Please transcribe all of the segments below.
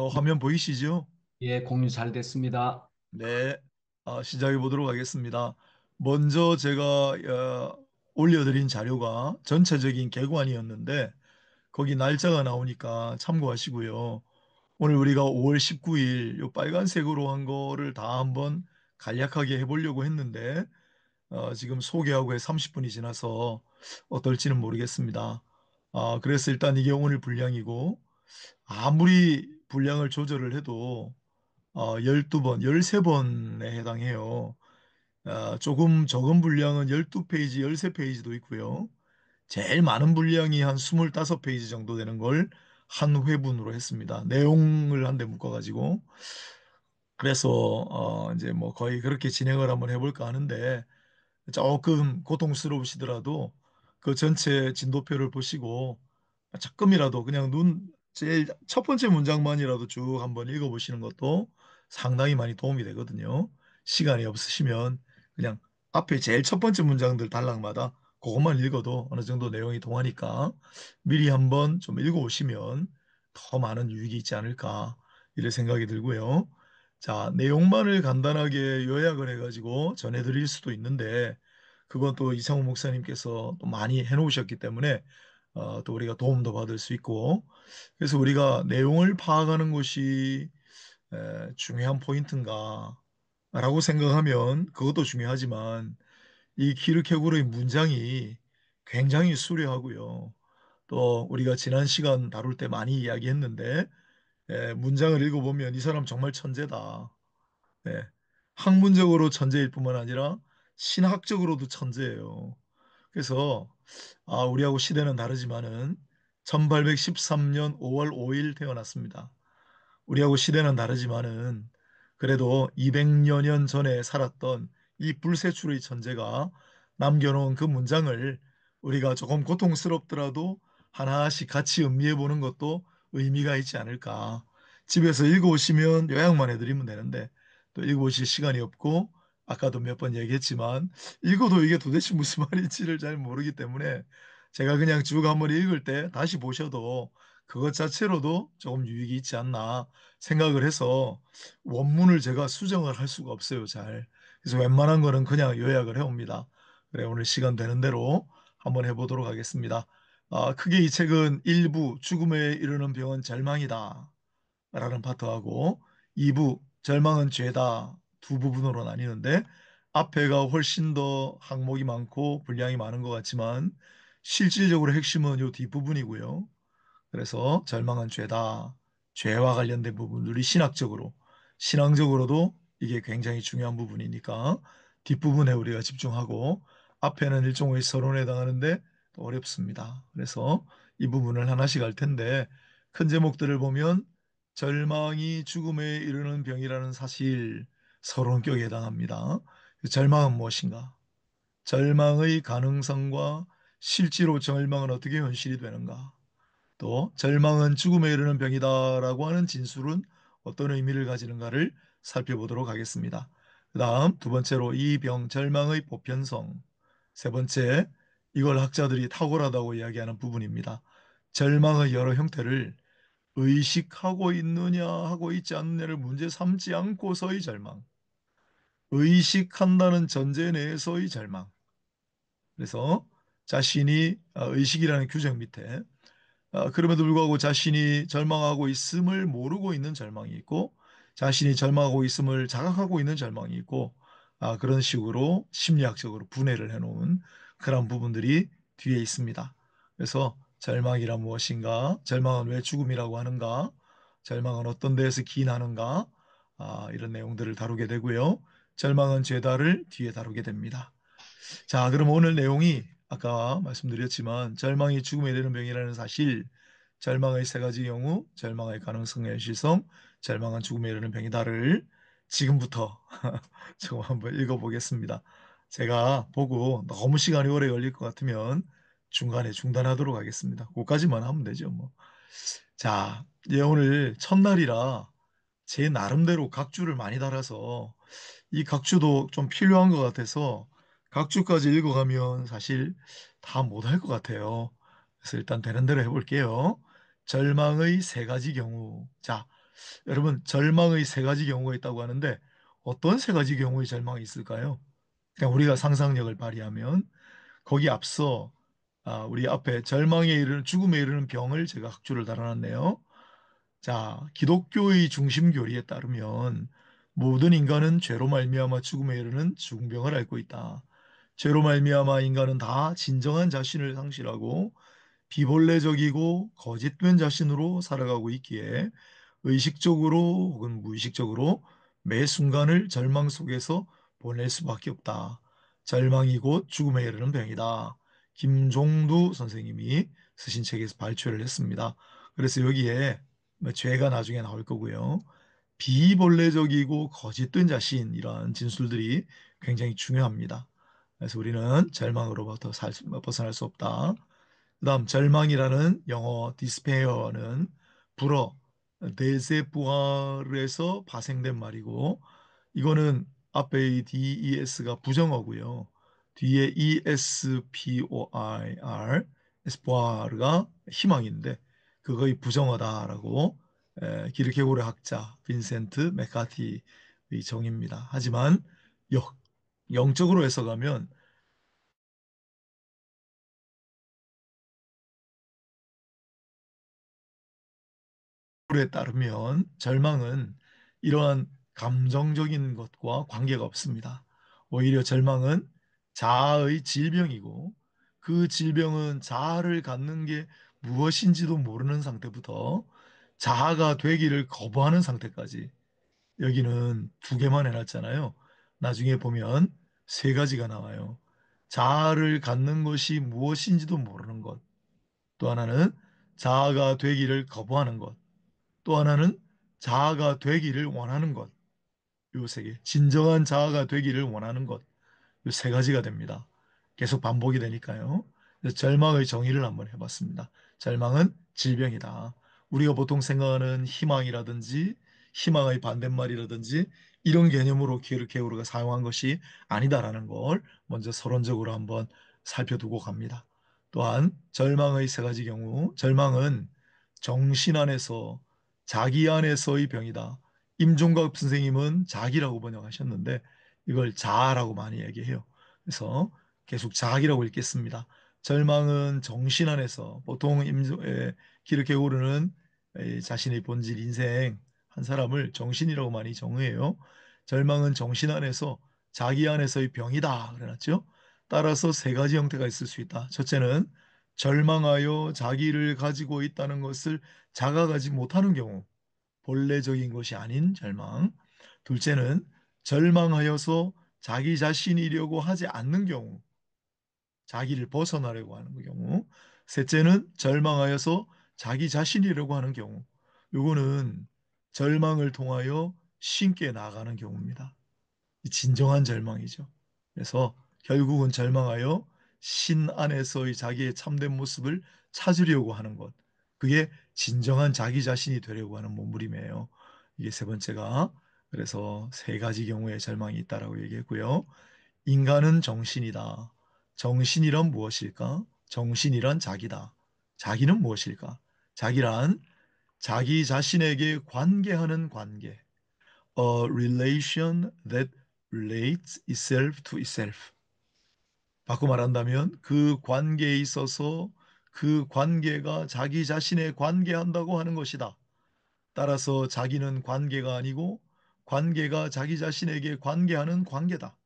화면 보이시죠? 예, 공유 잘 됐습니다. 네. 시작해 보도록 하겠습니다. 먼저 제가 올려드린 자료가 전체적인 개관이었는데 거기 날짜가 나오니까 참고하시고요. 오늘 우리가 5월 19일 요 빨간색으로 한 거를 다 한번 간략하게 해보려고 했는데 지금 소개하고 해 30분이 지나서 어떨지는 모르겠습니다. 그래서 일단 이게 오늘 분량이고 아무리 분량을 조절을 해도 12번, 13번에 해당해요. 조금 적은 분량은 12페이지, 13페이지도 있고요. 제일 많은 분량이 한 25페이지 정도 되는 걸 한 회분으로 했습니다. 내용을 한데 묶어가지고. 그래서 이제 뭐 거의 그렇게 진행을 한번 해볼까 하는데 조금 고통스러우시더라도 그 전체 진도표를 보시고 조금이라도 그냥 제일 첫 번째 문장만이라도 쭉 한번 읽어보시는 것도 상당히 많이 도움이 되거든요. 시간이 없으시면 그냥 앞에 제일 첫 번째 문장들 단락마다 그것만 읽어도 어느 정도 내용이 동하니까 미리 한번 좀 읽어오시면 더 많은 유익이 있지 않을까 이런 생각이 들고요. 자, 내용만을 간단하게 요약을 해가지고 전해드릴 수도 있는데 그건 또 이상호 목사님께서 또 많이 해놓으셨기 때문에 또 우리가 도움도 받을 수 있고 그래서 우리가 내용을 파악하는 것이 중요한 포인트인가 라고 생각하면 그것도 중요하지만 이 키르케고르의 문장이 굉장히 수려하고요. 또 우리가 지난 시간 다룰 때 많이 이야기했는데 문장을 읽어보면 이 사람 정말 천재다. 네. 학문적으로 천재일 뿐만 아니라 신학적으로도 천재예요. 그래서 우리하고 시대는 다르지만은 1813년 5월 5일 태어났습니다. 우리하고 시대는 다르지만은 그래도 200여 년 전에 살았던 이 불세출의 천재가 남겨놓은 그 문장을 우리가 조금 고통스럽더라도 하나씩 같이 음미해 보는 것도 의미가 있지 않을까. 집에서 읽어오시면 요약만 해드리면 되는데 또 읽어보실 시간이 없고 아까도 몇 번 얘기했지만 읽어도 이게 도대체 무슨 말인지를 잘 모르기 때문에 제가 그냥 쭉 한번 읽을 때 다시 보셔도 그것 자체로도 조금 유익이 있지 않나 생각을 해서 원문을 제가 수정을 할 수가 없어요, 잘. 그래서 웬만한 거는 그냥 요약을 해옵니다. 그래, 오늘 시간 되는 대로 한번 해보도록 하겠습니다. 크게 이 책은 1부 죽음에 이르는 병은 절망이다 라는 파트하고 2부 절망은 죄다 두 부분으로 나뉘는데 앞에가 훨씬 더 항목이 많고 분량이 많은 것 같지만 실질적으로 핵심은 이 뒷부분이고요. 그래서 절망은 죄다. 죄와 관련된 부분들이 신학적으로, 신앙적으로도 이게 굉장히 중요한 부분이니까 뒷부분에 우리가 집중하고 앞에는 일종의 서론에 해당하는데 또 어렵습니다. 그래서 이 부분을 하나씩 할 텐데 큰 제목들을 보면 절망이 죽음에 이르는 병이라는 사실 서론격에 해당합니다. 절망은 무엇인가? 절망의 가능성과 실제로 절망은 어떻게 현실이 되는가? 또 절망은 죽음에 이르는 병이다라고 하는 진술은 어떤 의미를 가지는가를 살펴보도록 하겠습니다. 그다음 두 번째로 이 병 절망의 보편성. 세 번째 이걸 학자들이 탁월하다고 이야기하는 부분입니다. 절망의 여러 형태를 의식하고 있느냐 하고 있지 않느냐를 문제 삼지 않고서의 절망. 의식한다는 전제 내에서의 절망. 그래서 자신이 의식이라는 규정 밑에 그럼에도 불구하고 자신이 절망하고 있음을 모르고 있는 절망이 있고 자신이 절망하고 있음을 자각하고 있는 절망이 있고 그런 식으로 심리학적으로 분해를 해놓은 그런 부분들이 뒤에 있습니다. 그래서 절망이란 무엇인가? 절망은 왜 죽음이라고 하는가? 절망은 어떤 데에서 기인하는가? 이런 내용들을 다루게 되고요. 절망은 죄다를 뒤에 다루게 됩니다. 자, 그럼 오늘 내용이 아까 말씀드렸지만 절망이 죽음에 이르는 병이라는 사실, 절망의 세 가지 경우, 절망의 가능성의 현실성, 절망은 죽음에 이르는 병이다를 지금부터 조금 한번 읽어보겠습니다. 제가 보고 너무 시간이 오래 걸릴 것 같으면 중간에 중단하도록 하겠습니다. 그까지만 하면 되죠, 뭐. 자, 오늘 첫날이라 제 나름대로 각주를 많이 달아서 이 각주도 좀 필요한 것 같아서 각주까지 읽어가면 사실 다 못할 것 같아요. 그래서 일단 되는 대로 해볼게요. 절망의 세 가지 경우. 자, 여러분, 절망의 세 가지 경우가 있다고 하는데 어떤 세 가지 경우의 절망이 있을까요? 그냥 우리가 상상력을 발휘하면 거기 앞서 우리 앞에 절망에 이르는 죽음에 이르는 병을 제가 학주를 달아놨네요. 자, 기독교의 중심 교리에 따르면 모든 인간은 죄로 말미암아 죽음에 이르는 중병을 앓고 있다. 죄로 말미암아 인간은 다 진정한 자신을 상실하고 비본래적이고 거짓된 자신으로 살아가고 있기에 의식적으로 혹은 무의식적으로 매 순간을 절망 속에서 보낼 수밖에 없다. 절망이 곧 죽음에 이르는 병이다. 김종두 선생님이 쓰신 책에서 발췌를 했습니다. 그래서 여기에 뭐 죄가 나중에 나올 거고요. 비본래적이고 거짓된 자신 이런 진술들이 굉장히 중요합니다. 그래서 우리는 절망으로부터 벗어날 수 없다. 그다음 절망이라는 영어 디스페어는 불어 데세푸아르에서 파생된 말이고 이거는 앞에 이 DES가 부정어고요. 뒤에 ESPOIR 에스포아르가 희망인데 그거의 부정어다라고 기르케고르 학자 빈센트 메카티의 정의입니다. 하지만 영, 영적으로 해석하면 에 따르면 절망은 이러한 감정적인 것과 관계가 없습니다. 오히려 절망은 자아의 질병이고 그 질병은 자아를 갖는 게 무엇인지도 모르는 상태부터 자아가 되기를 거부하는 상태까지 여기는 두 개만 해놨잖아요. 나중에 보면 세 가지가 나와요. 자아를 갖는 것이 무엇인지도 모르는 것. 또 하나는 자아가 되기를 거부하는 것. 또 하나는 자아가 되기를 원하는 것. 요 세 개. 진정한 자아가 되기를 원하는 것. 요 세 가지가 됩니다. 계속 반복이 되니까요. 그래서 절망의 정의를 한번 해봤습니다. 절망은 질병이다. 우리가 보통 생각하는 희망이라든지 희망의 반대말이라든지 이런 개념으로 키르케고르가 사용한 것이 아니다라는 걸 먼저 서론적으로 한번 살펴두고 갑니다. 또한 절망의 세 가지 경우, 절망은 정신 안에서 자기 안에서의 병이다. 임종각 선생님은 자기라고 번역하셨는데 이걸 자아라고 많이 얘기해요. 그래서 계속 자아라고 읽겠습니다. 절망은 정신 안에서 보통 기르게 오르는 자신의 본질 인생 한 사람을 정신이라고 많이 정의해요. 절망은 정신 안에서 자기 안에서의 병이다 그래놨죠. 따라서 세 가지 형태가 있을 수 있다. 첫째는 절망하여 자기를 가지고 있다는 것을 자각하지 못하는 경우, 본래적인 것이 아닌 절망. 둘째는 절망하여서 자기 자신이려고 하지 않는 경우, 자기를 벗어나려고 하는 경우. 셋째는 절망하여서 자기 자신이려고 하는 경우. 요거는 절망을 통하여 신께 나가는 경우입니다. 진정한 절망이죠. 그래서 결국은 절망하여 신 안에서의 자기의 참된 모습을 찾으려고 하는 것. 그게 진정한 자기 자신이 되려고 하는 몸부림이에요. 이게 세 번째가 그래서 세 가지 경우의 절망이 있다라고 얘기했고요. 인간은 정신이다. 정신이란 무엇일까? 정신이란 자기다. 자기는 무엇일까? 자기란 자기 자신에게 관계하는 관계. A relation that relates itself to itself. 바꿔 말한다면 그 관계에 있어서 그 관계가 자기 자신에 관계한다고 하는 것이다. 따라서 자기는 관계가 아니고 관계가 자기 자신에게 관계하는 관계다.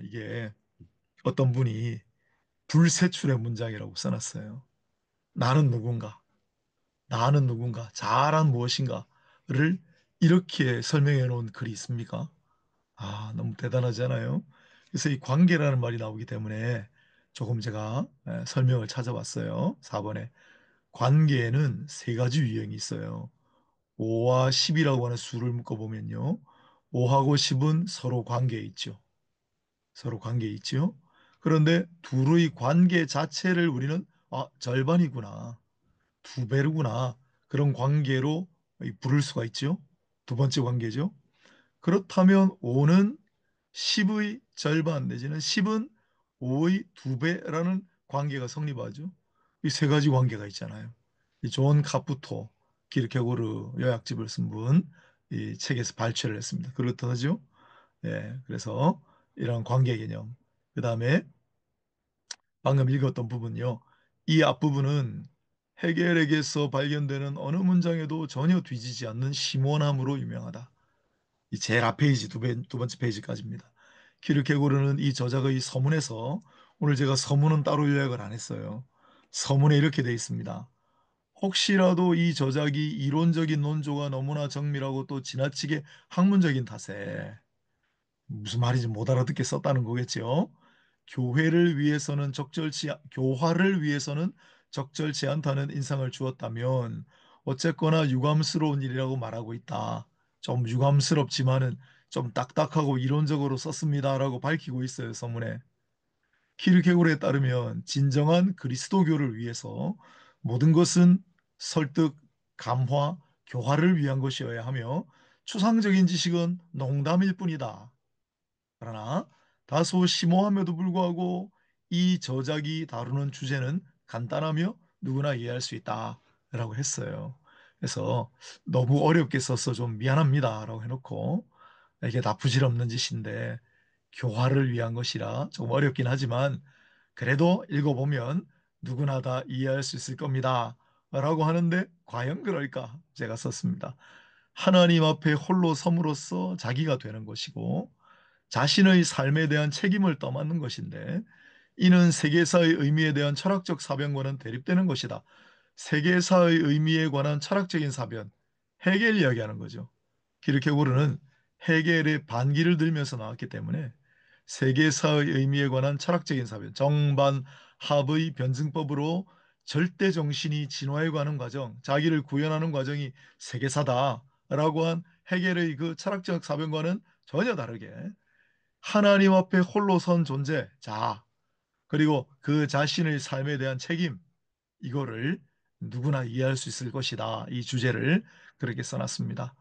이게 어떤 분이 불세출의 문장이라고 써놨어요. 나는 누군가, 나는 누군가, 자아란 무엇인가를 이렇게 설명해 놓은 글이 있습니까? 너무 대단하잖아요. 그래서 이 관계라는 말이 나오기 때문에 조금 제가 설명을 찾아봤어요. 4번에. 관계에는 세 가지 유형이 있어요. 5와 10이라고 하는 수를 묶어보면요. 5하고 10은 서로 관계에 있죠. 서로 관계에 있죠. 그런데 둘의 관계 자체를 우리는 절반이구나. 두 배르구나. 그런 관계로 부를 수가 있죠. 두 번째 관계죠. 그렇다면 5는 10의 절반 내지는 10은 5의 두 배라는 관계가 성립하죠. 이 세 가지 관계가 있잖아요. 이 존 카푸토, 키르케고르 요약집을 쓴 분, 이 책에서 발췌를 했습니다. 그렇다 하죠. 예, 그래서 이런 관계 개념. 그 다음에 방금 읽었던 부분요. 이 앞부분은 헤겔에게서 발견되는 어느 문장에도 전혀 뒤지지 않는 심오함으로 유명하다. 이 제일 앞 페이지 두 번째 페이지까지입니다. 키르케고르는 이 저작의 서문에서 오늘 제가 서문은 따로 요약을 안 했어요. 서문에 이렇게 돼 있습니다. 혹시라도 이 저작이 이론적인 논조가 너무나 정밀하고 또 지나치게 학문적인 탓에 무슨 말인지 못 알아듣게 썼다는 거겠죠. 교화를 위해서는 적절치 않다는 인상을 주었다면 어쨌거나 유감스러운 일이라고 말하고 있다. 좀 유감스럽지만은 좀 딱딱하고 이론적으로 썼습니다라고 밝히고 있어요, 서문에. 키르케고르에 따르면 진정한 그리스도교를 위해서 모든 것은 설득, 감화, 교화를 위한 것이어야 하며 추상적인 지식은 농담일 뿐이다. 그러나 다소 심오함에도 불구하고 이 저작이 다루는 주제는 간단하며 누구나 이해할 수 있다라고 했어요. 그래서 너무 어렵게 써서 좀 미안합니다라고 해놓고 이게 다 부질없는 짓인데 교화를 위한 것이라 조금 어렵긴 하지만 그래도 읽어보면 누구나 다 이해할 수 있을 겁니다. 라고 하는데 과연 그럴까? 제가 썼습니다. 하나님 앞에 홀로 섬으로써 자기가 되는 것이고 자신의 삶에 대한 책임을 떠맡는 것인데 이는 세계사의 의미에 대한 철학적 사변과는 대립되는 것이다. 세계사의 의미에 관한 철학적인 사변, 헤겔 이야기하는 거죠. 키르케고르는 헤겔의 반기를 들면서 나왔기 때문에 세계사의 의미에 관한 철학적인 사변, 정반합의 변증법으로 절대 정신이 진화해 가는 과정, 자기를 구현하는 과정이 세계사다라고 한 헤겔의 그 철학적 사변과는 전혀 다르게 하나님 앞에 홀로 선 존재, 자, 그리고 그 자신의 삶에 대한 책임, 이거를 누구나 이해할 수 있을 것이다. 이 주제를 그렇게 써놨습니다.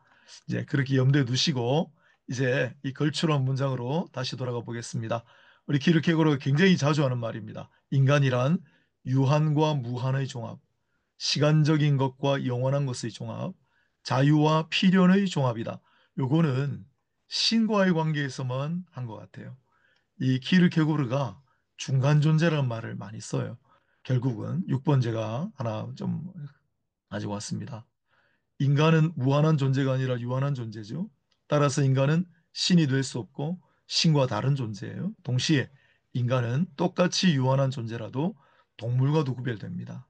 이제 그렇게 염두에 두시고 이제 이 걸출한 문장으로 다시 돌아가 보겠습니다. 우리 키르케고르가 굉장히 자주 하는 말입니다. 인간이란 유한과 무한의 종합, 시간적인 것과 영원한 것의 종합, 자유와 필연의 종합이다. 요거는 신과의 관계에서만 한 것 같아요. 이 키르케고르가 중간 존재라는 말을 많이 써요. 결국은 6번제가 하나 좀 가지고 왔습니다. 인간은 무한한 존재가 아니라 유한한 존재죠. 따라서 인간은 신이 될 수 없고 신과 다른 존재예요. 동시에 인간은 똑같이 유한한 존재라도 동물과도 구별됩니다.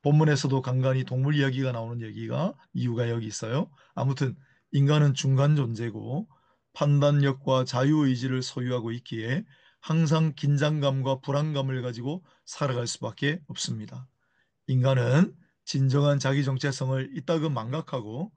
본문에서도 간간히 동물 이야기가 나오는 얘기가 이유가 여기 있어요. 아무튼 인간은 중간 존재고 판단력과 자유의지를 소유하고 있기에 항상 긴장감과 불안감을 가지고 살아갈 수밖에 없습니다. 인간은 진정한 자기 정체성을 이따금 망각하고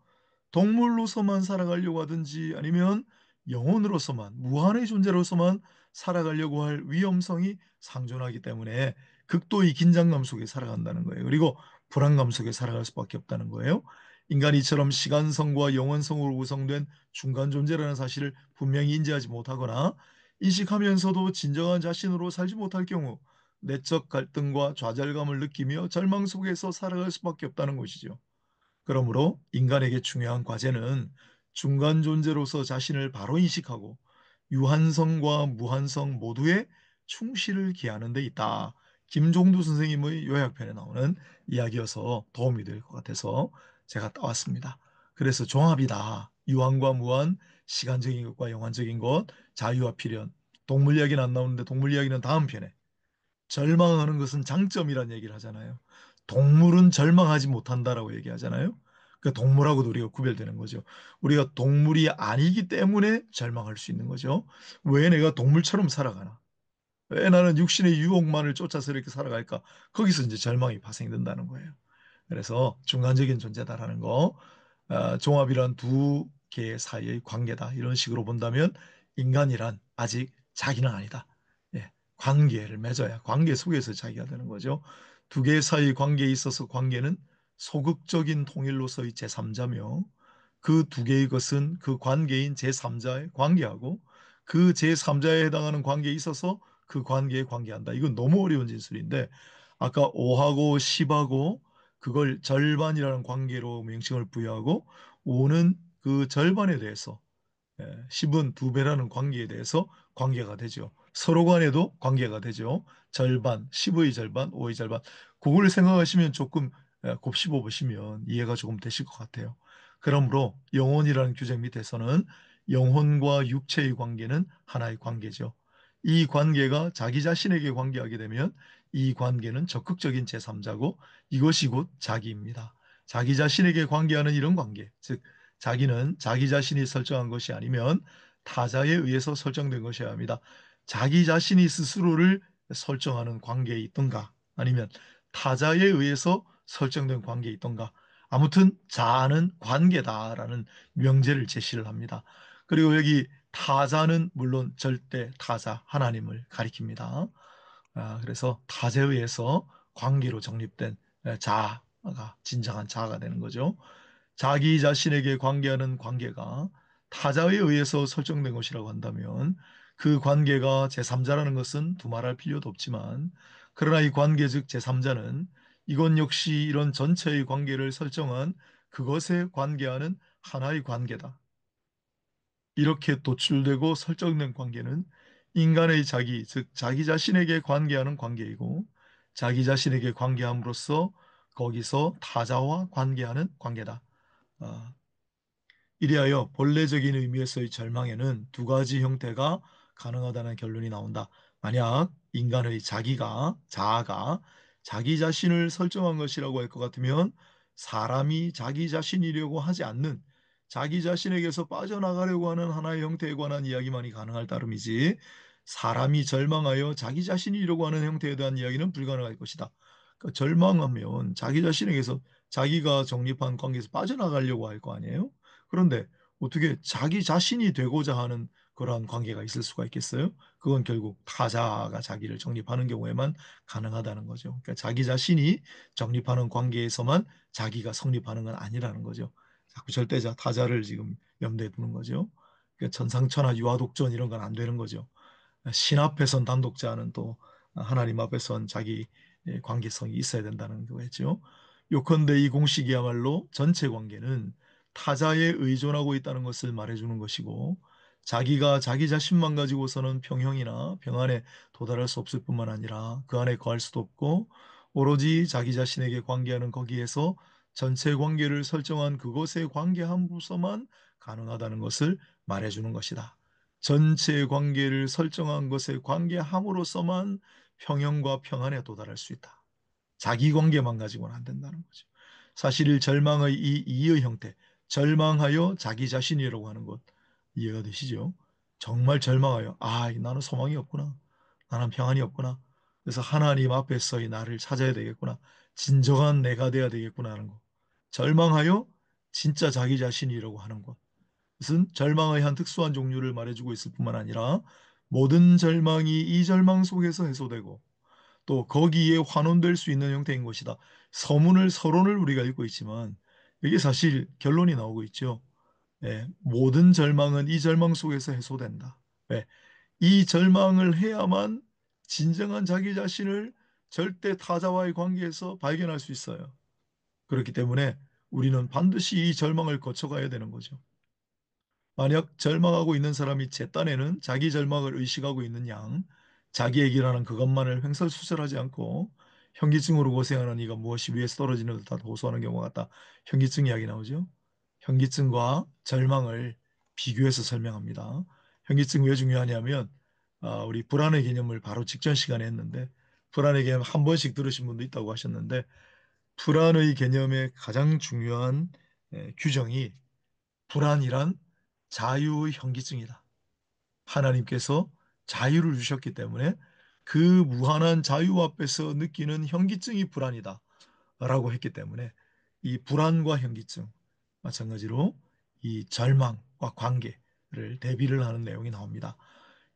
동물로서만 살아가려고 하든지 아니면 영혼으로서만 무한의 존재로서만 살아가려고 할 위험성이 상존하기 때문에 극도의 긴장감 속에 살아간다는 거예요. 그리고 불안감 속에 살아갈 수밖에 없다는 거예요. 인간이 이처럼 시간성과 영혼성으로 구성된 중간 존재라는 사실을 분명히 인지하지 못하거나 인식하면서도 진정한 자신으로 살지 못할 경우 내적 갈등과 좌절감을 느끼며 절망 속에서 살아갈 수밖에 없다는 것이죠. 그러므로 인간에게 중요한 과제는 중간 존재로서 자신을 바로 인식하고 유한성과 무한성 모두에 충실을 기하는 데 있다. 김종두 선생님의 요약편에 나오는 이야기여서 도움이 될 것 같아서 제가 따왔습니다. 그래서 종합이다. 유한과 무한, 시간적인 것과 영환적인 것, 자유와 필연. 동물 이야기는 안 나오는데 동물 이야기는 다음 편에 절망하는 것은 장점이란 얘기를 하잖아요. 동물은 절망하지 못한다라고 얘기하잖아요. 그 동물하고도 우리가 구별되는 거죠. 우리가 동물이 아니기 때문에 절망할 수 있는 거죠. 왜 내가 동물처럼 살아가나? 왜 나는 육신의 유혹만을 쫓아서 이렇게 살아갈까? 거기서 이제 절망이 발생된다는 거예요. 그래서 중간적인 존재다라는 거, 종합이란 두 개 사이의 관계다. 이런 식으로 본다면 인간이란 아직 자기는 아니다. 예, 관계를 맺어야 관계 속에서 자기가 되는 거죠. 두 개 사이의 관계에 있어서 관계는 소극적인 통일로서의 제3자며 그 두 개의 것은 그 관계인 제3자에 관계하고 그 제3자에 해당하는 관계에 있어서 그 관계에 관계한다. 이건 너무 어려운 진술인데 아까 5하고 10하고 그걸 절반이라는 관계로 명칭을 부여하고 5는 그 절반에 대해서 10은 두 배라는 관계에 대해서 관계가 되죠. 서로 간에도 관계가 되죠. 절반, 10의 절반, 5의 절반. 그걸 생각하시면 조금 곱씹어 보시면 이해가 조금 되실 것 같아요. 그러므로 영혼이라는 규정 밑에서는 영혼과 육체의 관계는 하나의 관계죠. 이 관계가 자기 자신에게 관계하게 되면 이 관계는 적극적인 제3자고 이것이 곧 자기입니다. 자기 자신에게 관계하는 이런 관계, 즉 자기는 자기 자신이 설정한 것이 아니면 타자에 의해서 설정된 것이어야 합니다. 자기 자신이 스스로를 설정하는 관계에 있던가 아니면 타자에 의해서 설정된 관계에 있던가 아무튼 자아는 관계다라는 명제를 제시를 합니다. 그리고 여기 타자는 물론 절대 타자 하나님을 가리킵니다. 그래서 타자에 의해서 관계로 정립된 자아가 진정한 자아가 되는 거죠. 자기 자신에게 관계하는 관계가 타자에 의해서 설정된 것이라고 한다면 그 관계가 제3자라는 것은 두말할 필요도 없지만 그러나 이 관계 즉 제3자는 이건 역시 이런 전체의 관계를 설정한 그것에 관계하는 하나의 관계다. 이렇게 도출되고 설정된 관계는 인간의 자기, 즉 자기 자신에게 관계하는 관계이고 자기 자신에게 관계함으로써 거기서 타자와 관계하는 관계다. 아, 이리하여 본래적인 의미에서의 절망에는 두 가지 형태가 가능하다는 결론이 나온다. 만약 인간의 자아가 자기 자신을 설정한 것이라고 할 것 같으면 사람이 자기 자신이려고 하지 않는 자기 자신에게서 빠져나가려고 하는 하나의 형태에 관한 이야기만이 가능할 따름이지 사람이 절망하여 자기 자신이려고 하는 형태에 대한 이야기는 불가능할 것이다. 그러니까 절망하면 자기 자신에게서 자기가 정립한 관계에서 빠져나가려고 할 거 아니에요? 그런데 어떻게 자기 자신이 되고자 하는 그러한 관계가 있을 수가 있겠어요? 그건 결국 타자가 자기를 정립하는 경우에만 가능하다는 거죠. 그러니까 자기 자신이 정립하는 관계에서만 자기가 성립하는 건 아니라는 거죠. 자꾸 절대자, 타자를 지금 염두에 두는 거죠. 그러니까 천상천하 유아독존 이런 건 안 되는 거죠. 신 앞에선 단독자는 또 하나님 앞에선 자기 관계성이 있어야 된다는 거겠죠. 요컨대 이 공식이야말로 전체 관계는 타자에 의존하고 있다는 것을 말해주는 것이고 자기가 자기 자신만 가지고서는 평형이나 평안에 도달할 수 없을 뿐만 아니라 그 안에 거할 수도 없고 오로지 자기 자신에게 관계하는 거기에서 전체 관계를 설정한 그것에 관계함으로써만 가능하다는 것을 말해주는 것이다. 전체 관계를 설정한 것에 관계함으로써만 평형과 평안에 도달할 수 있다. 자기 관계만 가지고는 안 된다는 거죠. 사실 절망의 이 이의 형태, 절망하여 자기 자신이라고 하는 것 이해가 되시죠? 정말 절망하여 나는 소망이 없구나. 나는 평안이 없구나. 그래서 하나님 앞에서의 나를 찾아야 되겠구나. 진정한 내가 돼야 되겠구나 하는 것. 절망하여 진짜 자기 자신이라고 하는 것. 것은 절망의 한 특수한 종류를 말해주고 있을 뿐만 아니라 모든 절망이 이 절망 속에서 해소되고 또 거기에 환원될 수 있는 형태인 것이다. 서론을 우리가 읽고 있지만 이게 사실 결론이 나오고 있죠. 모든 절망은 이 절망 속에서 해소된다. 왜? 이 절망을 해야만 진정한 자기 자신을 절대 타자와의 관계에서 발견할 수 있어요. 그렇기 때문에 우리는 반드시 이 절망을 거쳐가야 되는 거죠. 만약 절망하고 있는 사람이 제 딴에는 자기 절망을 의식하고 있는 양, 자기 얘기라는 그것만을 횡설수설하지 않고 현기증으로 고생하는 이가 무엇이 위에서 떨어지는 듯다 호소하는 경우가 같다. 현기증 이야기 나오죠. 현기증과 절망을 비교해서 설명합니다. 현기증 왜 중요하냐면 우리 불안의 개념을 바로 직전 시간에 했는데 불안의 개념 한 번씩 들으신 분도 있다고 하셨는데 불안의 개념의 가장 중요한 규정이 불안이란 자유의 현기증이다. 하나님께서 자유를 주셨기 때문에 그 무한한 자유 앞에서 느끼는 현기증이 불안이다. 라고 했기 때문에 이 불안과 현기증, 마찬가지로 이 절망과 관계를 대비를 하는 내용이 나옵니다.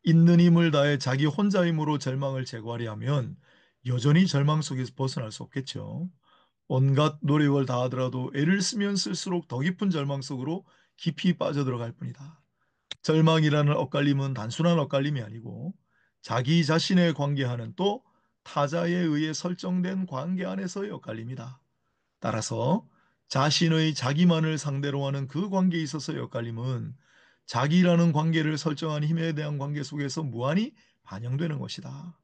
있는 힘을 다해 자기 혼자 힘으로 절망을 제거하려 하면 여전히 절망 속에서 벗어날 수 없겠죠. 온갖 노력을 다하더라도 애를 쓰면 쓸수록 더 깊은 절망 속으로 깊이 빠져들어갈 뿐이다. 절망이라는 엇갈림은 단순한 엇갈림이 아니고 자기 자신에 관계하는 또 타자에 의해 설정된 관계 안에서의 엇갈림이다. 따라서 자신의 자기만을 상대로 하는 그 관계에 있어서 엇갈림은 자기라는 관계를 설정한 힘에 대한 관계 속에서 무한히 반영되는 것이다.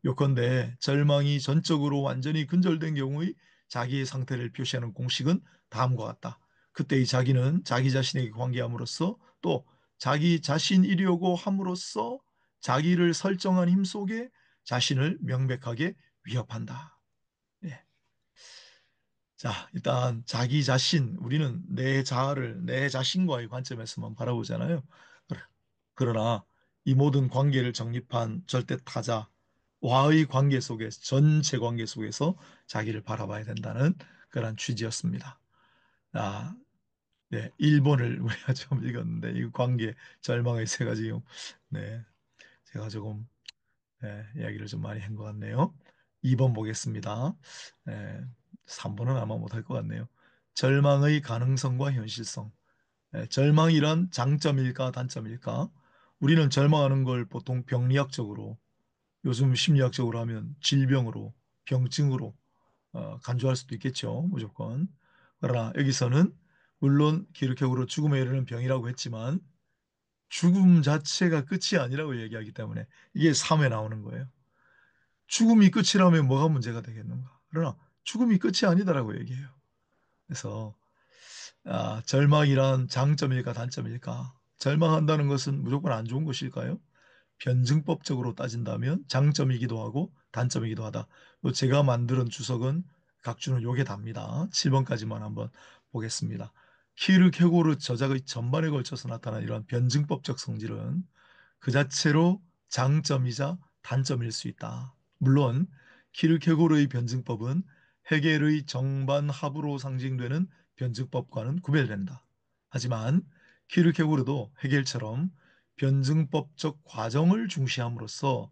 요컨대 절망이 전적으로 완전히 근절된 경우의 자기의 상태를 표시하는 공식은 다음과 같다. 그때의 자기는 자기 자신에게 관계함으로써 또 자기 자신이려고 함으로써 자기를 설정한 힘 속에 자신을 명백하게 위협한다. 예. 자, 일단 자기 자신, 우리는 내 자아를 내 자신과의 관점에서만 바라보잖아요. 그러나 이 모든 관계를 정립한 절대 타자와의 관계 속에서, 전체 관계 속에서 자기를 바라봐야 된다는 그런 취지였습니다. 아, 네, 1번을 우리가 좀 읽었는데 이 관계 절망의 세 가지 네, 제가 조금 이야기를 좀 많이 한 것 같네요. 2번 보겠습니다. 네, 3번은 아마 못할 것 같네요. 절망의 가능성과 현실성. 절망이란 장점일까 단점일까? 우리는 절망하는 걸 보통 병리학적으로, 요즘 심리학적으로 하면 질병으로, 병증으로 간주할 수도 있겠죠. 무조건. 그러나 여기서는 물론 기르케고로 죽음에 이르는 병이라고 했지만 죽음 자체가 끝이 아니라고 얘기하기 때문에 이게 3에 나오는 거예요. 죽음이 끝이라면 뭐가 문제가 되겠는가? 그러나 죽음이 끝이 아니다라고 얘기해요. 그래서 절망이란 장점일까 단점일까? 절망한다는 것은 무조건 안 좋은 것일까요? 변증법적으로 따진다면 장점이기도 하고 단점이기도 하다. 제가 만든 주석은 각주는 요게 답니다. 7번까지만 한번 보겠습니다. 키르케고르 저작의 전반에 걸쳐서 나타난 이런 변증법적 성질은 그 자체로 장점이자 단점일 수 있다. 물론 키르케고르의 변증법은 헤겔의 정반합으로 상징되는 변증법과는 구별된다. 하지만 키르케고르도 헤겔처럼 변증법적 과정을 중시함으로써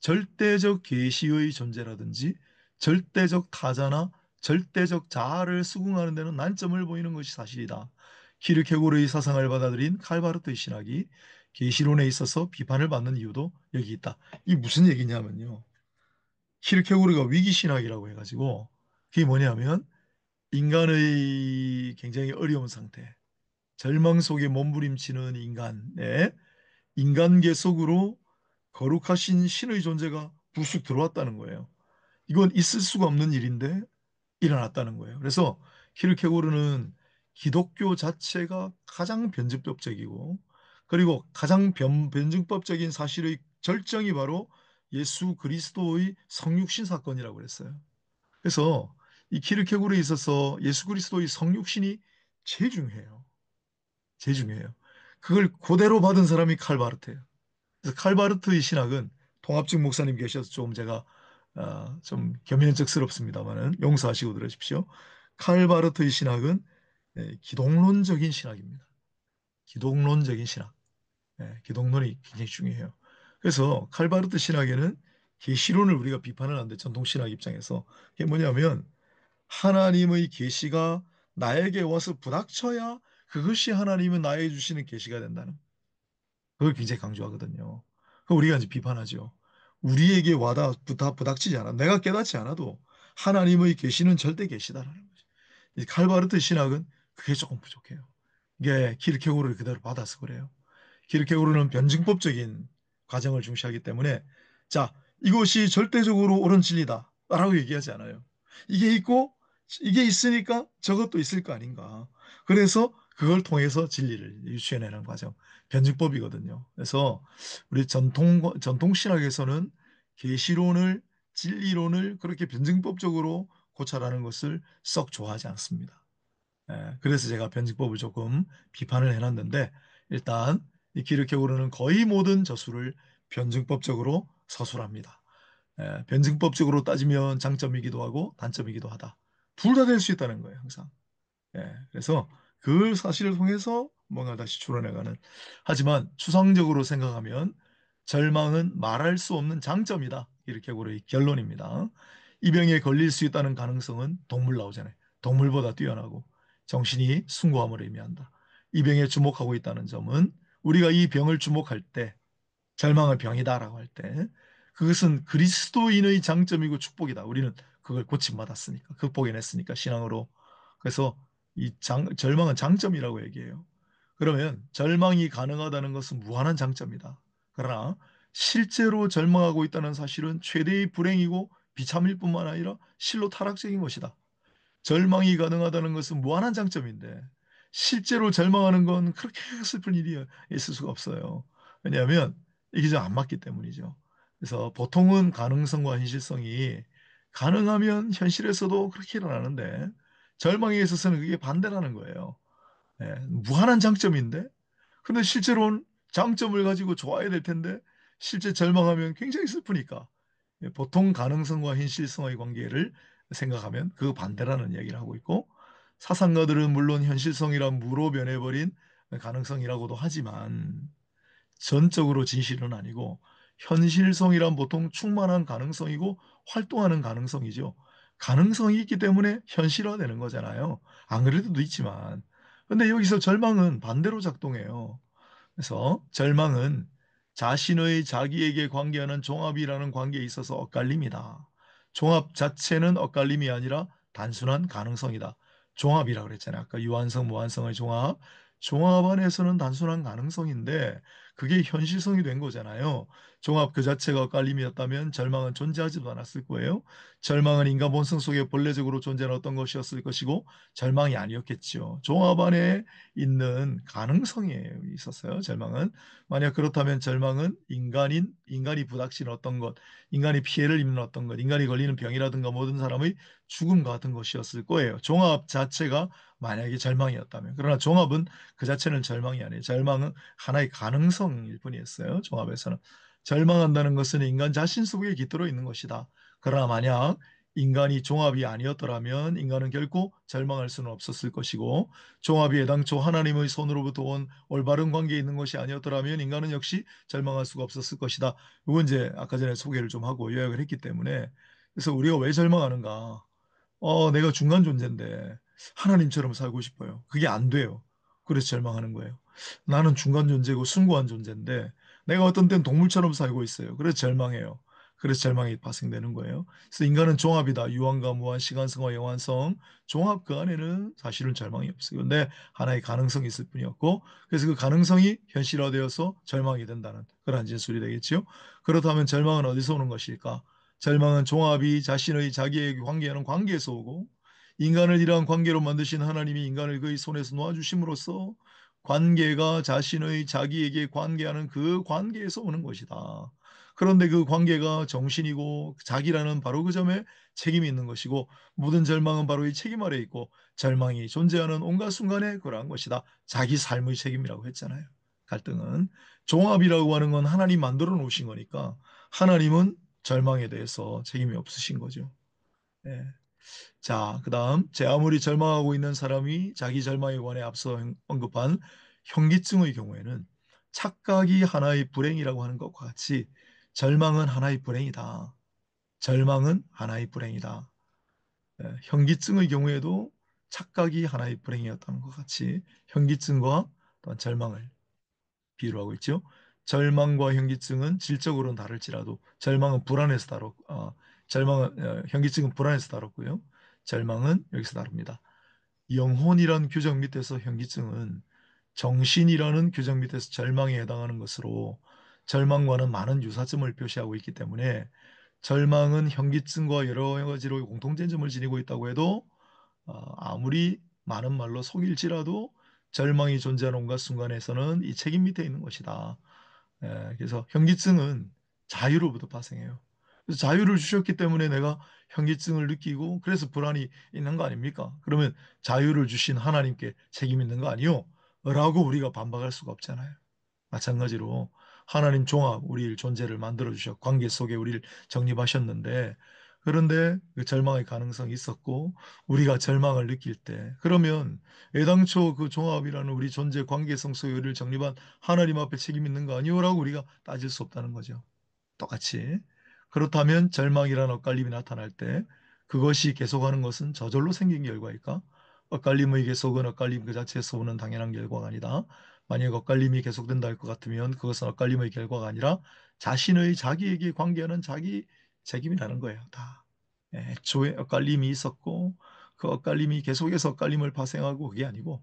절대적 계시의 존재라든지 절대적 타자나 절대적 자아를 수긍하는 데는 난점을 보이는 것이 사실이다. 키르케고르의 사상을 받아들인 칼바르트의 신학이 계시론에 있어서 비판을 받는 이유도 여기 있다. 이게 무슨 얘기냐면요. 키르케고르가 위기신학이라고 해가지고 그게 뭐냐면 인간의 굉장히 어려운 상태, 절망 속에 몸부림치는 인간의 인간계 속으로 거룩하신 신의 존재가 부쑥 들어왔다는 거예요. 이건 있을 수가 없는 일인데 일어났다는 거예요. 그래서 키르케고르는 기독교 자체가 가장 변증법적이고 그리고 가장 변증법적인 사실의 절정이 바로 예수 그리스도의 성육신 사건이라고 그랬어요. 그래서 이 키르케고르에 있어서 예수 그리스도의 성육신이 제일 중요해요. 제일 중요해요. 그걸 그대로 받은 사람이 칼바르트예요. 그래서 칼바르트의 신학은 통합증 목사님 계셔서 좀 제가 좀 겸연쩍스럽습니다만은 용서하시고 들으십시오. 칼바르트의 신학은 기독론적인 신학입니다. 기독론적인 신학. 기독론이 굉장히 중요해요. 그래서 칼바르트 신학에는 계시론을 우리가 비판을 하는데 전통 신학 입장에서 이게 뭐냐면 하나님의 계시가 나에게 와서 부닥쳐야 그것이 하나님은 나에게 주시는 계시가 된다는 그걸 굉장히 강조하거든요. 그 우리가 이제 비판하죠. 우리에게 와다 부닥치지 않아. 내가 깨닫지 않아도 하나님의 계시는 절대 계시다라는 거죠. 이 칼바르트 신학은 그게 조금 부족해요. 이게 키르케고르를 그대로 받아서 그래요. 키르케고르는 변증법적인 과정을 중시하기 때문에 자, 이것이 절대적으로 옳은 진리다라고 얘기하지 않아요. 이게 있고 이게 있으니까 저것도 있을 거 아닌가. 그래서 그걸 통해서 진리를 유추해내는 과정, 변증법이거든요. 그래서 우리 전통 신학에서는 계시론을 진리론을 그렇게 변증법적으로 고찰하는 것을 썩 좋아하지 않습니다. 그래서 제가 변증법을 조금 비판을 해놨는데 일단 이 기르케 오르는 거의 모든 저수를 변증법적으로 서술합니다. 변증법적으로 따지면 장점이기도 하고 단점이기도 하다. 둘 다 될 수 있다는 거예요, 항상. 그래서 그 사실을 통해서 뭔가 다시 추론해가는. 하지만 추상적으로 생각하면 절망은 말할 수 없는 장점이다. 이렇게 고의 결론입니다. 이 병에 걸릴 수 있다는 가능성은 동물 나오잖아요. 동물보다 뛰어나고 정신이 숭고함을 의미한다. 이 병에 주목하고 있다는 점은 우리가 이 병을 주목할 때 절망의 병이다라고 할 때 그것은 그리스도인의 장점이고 축복이다. 우리는 그걸 고침받았으니까, 극복해냈으니까, 신앙으로. 그래서 절망은 장점이라고 얘기해요. 그러면 절망이 가능하다는 것은 무한한 장점이다. 그러나 실제로 절망하고 있다는 사실은 최대의 불행이고 비참일 뿐만 아니라 실로 타락적인 것이다. 절망이 가능하다는 것은 무한한 장점인데 실제로 절망하는 건 그렇게 슬픈 일이 있을 수가 없어요. 왜냐하면 이게 좀 안 맞기 때문이죠. 그래서 보통은 가능성과 현실성이 가능하면 현실에서도 그렇게 일어나는데 절망에 있어서는 그게 반대라는 거예요. 예, 무한한 장점인데 근데 실제로는 장점을 가지고 좋아야 될 텐데 실제 절망하면 굉장히 슬프니까 보통 가능성과 현실성의 관계를 생각하면 그 반대라는 이야기를 하고 있고 사상가들은 물론 현실성이란 무로 변해버린 가능성이라고도 하지만 전적으로 진실은 아니고 현실성이란 보통 충만한 가능성이고 활동하는 가능성이죠. 가능성이 있기 때문에 현실화되는 거잖아요. 안 그래도 있지만. 근데 여기서 절망은 반대로 작동해요. 그래서 절망은 자신의 자기에게 관계하는 종합이라는 관계에 있어서 엇갈림이다. 종합 자체는 엇갈림이 아니라 단순한 가능성이다. 종합이라고 그랬잖아요. 아까 유한성, 무한성의 종합. 종합 안에서는 단순한 가능성인데 그게 현실성이 된 거잖아요. 종합 그 자체가 엇갈림이었다면 절망은 존재하지도 않았을 거예요. 절망은 인간 본성 속에 본래적으로 존재하는 어떤 것이었을 것이고 절망이 아니었겠죠. 종합 안에 있는 가능성이 있었어요. 절망은. 만약 그렇다면 절망은 인간이 부닥치는 어떤 것, 인간이 피해를 입는 어떤 것, 인간이 걸리는 병이라든가 모든 사람의 죽음 같은 것이었을 거예요. 종합 자체가 만약에 절망이었다면. 그러나 종합은 그 자체는 절망이 아니에요. 절망은 하나의 가능성일 뿐이었어요. 종합에서는. 절망한다는 것은 인간 자신 속에 깃들어 있는 것이다. 그러나 만약 인간이 종합이 아니었더라면 인간은 결코 절망할 수는 없었을 것이고 종합이 애당초 하나님의 손으로부터 온 올바른 관계에 있는 것이 아니었더라면 인간은 역시 절망할 수가 없었을 것이다. 이건 이제 아까 전에 소개를 좀 하고 요약을 했기 때문에 그래서 우리가 왜 절망하는가? 내가 중간 존재인데 하나님처럼 살고 싶어요. 그게 안 돼요. 그래서 절망하는 거예요. 나는 중간 존재고 숭고한 존재인데 내가 어떤 땐 동물처럼 살고 있어요. 그래서 절망해요. 그래서 절망이 발생되는 거예요. 그래서 인간은 종합이다. 유한과 무한, 시간성과 영환성. 종합 그 안에는 사실은 절망이 없어요. 근데 하나의 가능성이 있을 뿐이었고 그래서 그 가능성이 현실화되어서 절망이 된다는 그런 진술이 되겠죠. 그렇다면 절망은 어디서 오는 것일까? 절망은 종합이 자신의 자기에게 관계하는 관계에서 오고 인간을 이러한 관계로 만드신 하나님이 인간을 그의 손에서 놓아주심으로써 관계가 자신의 자기에게 관계하는 그 관계에서 오는 것이다. 그런데 그 관계가 정신이고 자기라는 바로 그 점에 책임이 있는 것이고 모든 절망은 바로 이 책임 아래 있고 절망이 존재하는 온갖 순간에 그러한 것이다. 자기 삶의 책임이라고 했잖아요. 갈등은 종합이라고 하는 건 하나님 만들어 놓으신 거니까 하나님은 절망에 대해서 책임이 없으신 거죠. 예. 자, 그다음 제 아무리 절망하고 있는 사람이 자기 절망에 관해 앞서 언급한 현기증의 경우에는 착각이 하나의 불행이라고 하는 것과 같이 절망은 하나의 불행이다. 절망은 하나의 불행이다. 예, 현기증의 경우에도 착각이 하나의 불행이었다는 것 같이 현기증과 또한 절망을 비유를 하고 있죠. 절망과 현기증은 질적으로는 다를지라도 절망은 불안해서 절망은 현기증은 불안해서 다뤘고요. 절망은 여기서 다릅니다. 영혼이란 규정 밑에서 현기증은 정신이라는 규정 밑에서 절망에 해당하는 것으로 절망과는 많은 유사점을 표시하고 있기 때문에 절망은 현기증과 여러 가지로 공통된 점을 지니고 있다고 해도 아무리 많은 말로 속일지라도 절망이 존재하는 온갖 순간에서는 이 책임 밑에 있는 것이다. 그래서 현기증은 자유로부터 발생해요. 그래서 자유를 주셨기 때문에 내가 현기증을 느끼고 그래서 불안이 있는 거 아닙니까? 그러면 자유를 주신 하나님께 책임 있는 거 아니요? 라고 우리가 반박할 수가 없잖아요. 마찬가지로 하나님 종합 우리 존재를 만들어 주셔 관계 속에 우리를 정립하셨는데 그런데 그 절망의 가능성이 있었고 우리가 절망을 느낄 때 그러면 애당초 그 종합이라는 우리 존재 관계성 속에 우리를 정립한 하나님 앞에 책임 있는 거 아니오라고 우리가 따질 수 없다는 거죠. 똑같이. 그렇다면 절망이란 엇갈림이 나타날 때 그것이 계속하는 것은 저절로 생긴 결과일까? 엇갈림의 계속은 엇갈림 그 자체에서 오는 당연한 결과가 아니다. 만약 엇갈림이 계속된다 할 것 같으면 그것은 엇갈림의 결과가 아니라 자신의 자기에게 관계하는 자기 책임이라는 거예요. 다. 애초에 엇갈림이 있었고 그 엇갈림이 계속해서 엇갈림을 파생하고 그게 아니고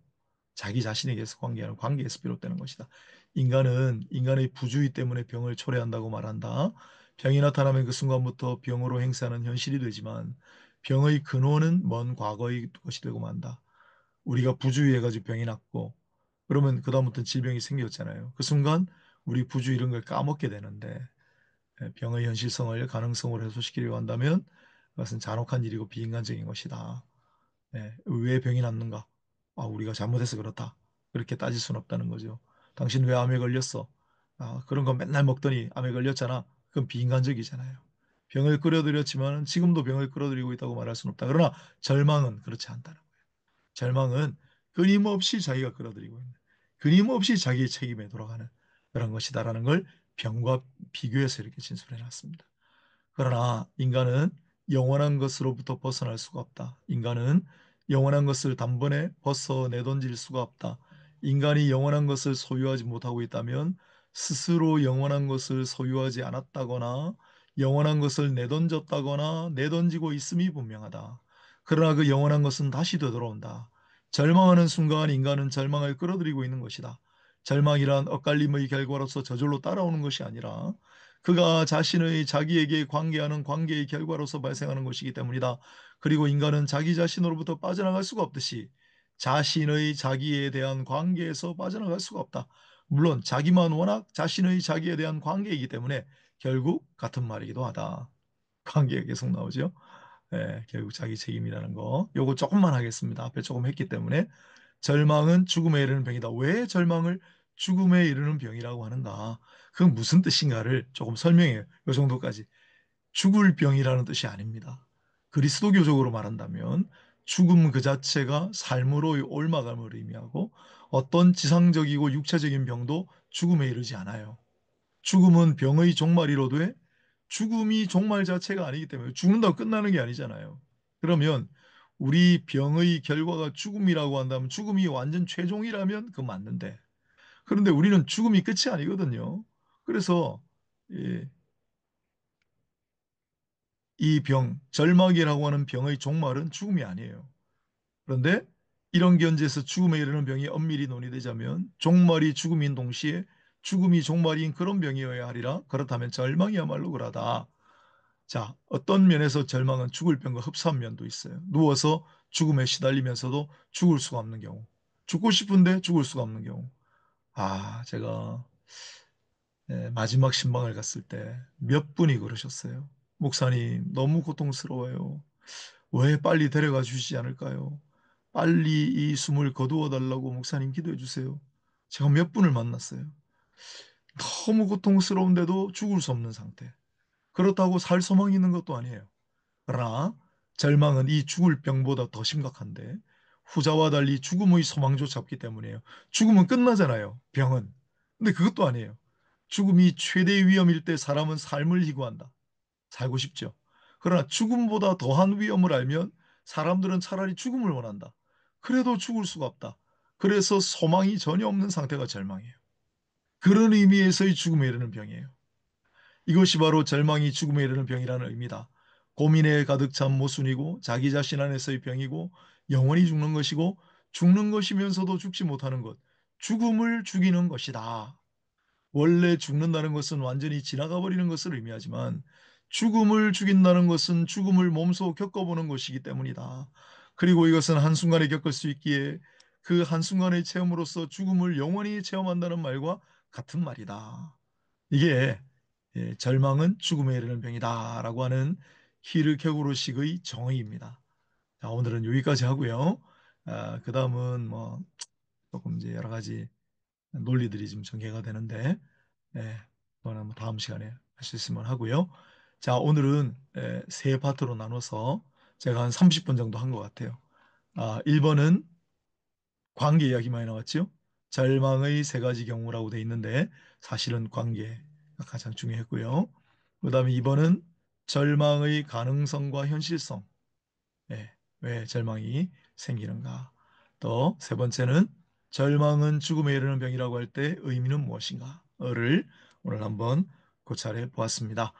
자기 자신에게서 관계하는 관계에서 비롯되는 것이다. 인간은 인간의 부주의 때문에 병을 초래한다고 말한다. 병이 나타나면 그 순간부터 병으로 행세하는 현실이 되지만 병의 근원은 먼 과거의 것이 되고 만다. 우리가 부주의해가지고 병이 났고 그러면 그다음부터 질병이 생겼잖아요. 그 순간 우리 부주의 이런 걸 까먹게 되는데 병의 현실성을 가능성으로 해소시키려고 한다면 그것은 잔혹한 일이고 비인간적인 것이다. 왜 병이 났는가? 우리가 잘못해서 그렇다. 그렇게 따질 수는 없다는 거죠. 당신 왜 암에 걸렸어? 그런 거 맨날 먹더니 암에 걸렸잖아. 그건 비인간적이잖아요. 병을 끌어들였지만 지금도 병을 끌어들이고 있다고 말할 수는 없다. 그러나 절망은 그렇지 않다는 거예요. 절망은 끊임없이 자기가 끌어들이고 있는, 끊임없이 자기의 책임에 돌아가는 그런 것이다라는 걸 병과 비교해서 이렇게 진술해 놨습니다. 그러나 인간은 영원한 것으로부터 벗어날 수가 없다. 인간은 영원한 것을 단번에 벗어내던질 수가 없다. 인간이 영원한 것을 소유하지 못하고 있다면 스스로 영원한 것을 소유하지 않았다거나 영원한 것을 내던졌다거나 내던지고 있음이 분명하다. 그러나 그 영원한 것은 다시 되돌아온다. 절망하는 순간 인간은 절망을 끌어들이고 있는 것이다. 절망이란 엇갈림의 결과로서 저절로 따라오는 것이 아니라 그가 자신의 자기에게 관계하는 관계의 결과로서 발생하는 것이기 때문이다. 그리고 인간은 자기 자신으로부터 빠져나갈 수가 없듯이 자신의 자기에 대한 관계에서 빠져나갈 수가 없다. 물론 자기만 워낙 자신의 자기에 대한 관계이기 때문에 결국 같은 말이기도 하다. 관계가 계속 나오죠. 결국 자기 책임이라는 거. 요거 조금만 하겠습니다. 앞에 조금 했기 때문에. 절망은 죽음에 이르는 병이다. 왜 절망을 죽음에 이르는 병이라고 하는가? 그건 무슨 뜻인가를 조금 설명해요. 요 정도까지. 죽을 병이라는 뜻이 아닙니다. 그리스도교적으로 말한다면 죽음 그 자체가 삶으로의 옮아감을 의미하고 어떤 지상적이고 육체적인 병도 죽음에 이르지 않아요. 죽음은 병의 종말이로되 죽음이 종말 자체가 아니기 때문에 죽는다고 끝나는 게 아니잖아요. 그러면 우리 병의 결과가 죽음이라고 한다면 죽음이 완전 최종이라면 그건 맞는데 그런데 우리는 죽음이 끝이 아니거든요. 그래서 이, 이 병, 절망이라고 하는 병의 종말은 죽음이 아니에요. 그런데 이런 견지에서 죽음에 이르는 병이 엄밀히 논의되자면 종말이 죽음인 동시에 죽음이 종말인 그런 병이어야 하리라. 그렇다면 절망이야말로 그러다. 자, 어떤 면에서 절망은 죽을 병과 흡사한 면도 있어요. 누워서 죽음에 시달리면서도 죽을 수가 없는 경우. 죽고 싶은데 죽을 수가 없는 경우. 제가 마지막 신방을 갔을 때 몇 분이 그러셨어요. 목사님, 너무 고통스러워요. 왜 빨리 데려가 주시지 않을까요? 빨리 이 숨을 거두어 달라고 목사님 기도해 주세요. 제가 몇 분을 만났어요. 너무 고통스러운데도 죽을 수 없는 상태. 그렇다고 살 소망이 있는 것도 아니에요. 그러나 절망은 이 죽을 병보다 더 심각한데 후자와 달리 죽음의 소망조차 없기 때문이에요. 죽음은 끝나잖아요. 병은. 근데 그것도 아니에요. 죽음이 최대의 위험일 때 사람은 삶을 희구한다. 살고 싶죠. 그러나 죽음보다 더한 위험을 알면 사람들은 차라리 죽음을 원한다. 그래도 죽을 수가 없다. 그래서 소망이 전혀 없는 상태가 절망이에요. 그런 의미에서의 죽음에 이르는 병이에요. 이것이 바로 절망이 죽음에 이르는 병이라는 의미다. 고민에 가득 찬 모순이고 자기 자신 안에서의 병이고 영원히 죽는 것이고 죽는 것이면서도 죽지 못하는 것. 죽음을 죽이는 것이다. 원래 죽는다는 것은 완전히 지나가 버리는 것을 의미하지만 죽음을 죽인다는 것은 죽음을 몸소 겪어보는 것이기 때문이다. 그리고 이것은 한순간에 겪을 수 있기에 그 한순간의 체험으로서 죽음을 영원히 체험한다는 말과 같은 말이다. 이게 절망은 죽음에 이르는 병이다라고 하는 히르케고로식의 정의입니다. 자, 오늘은 여기까지 하고요. 그 다음은 뭐 조금 이제 여러 가지 논리들이 좀 전개가 되는데, 그거는 뭐 다음 시간에 할 수 있으면 하고요. 자, 오늘은 세 파트로 나눠서 제가 한 30분 정도 한 것 같아요. 1번은 관계 이야기 많이 나왔죠. 절망의 세 가지 경우라고 돼 있는데 사실은 관계가 가장 중요했고요. 그다음에 2번은 절망의 가능성과 현실성. 왜 절망이 생기는가? 또 세 번째는 절망은 죽음에 이르는 병이라고 할 때 의미는 무엇인가?를 오늘 한번 고찰해 보았습니다.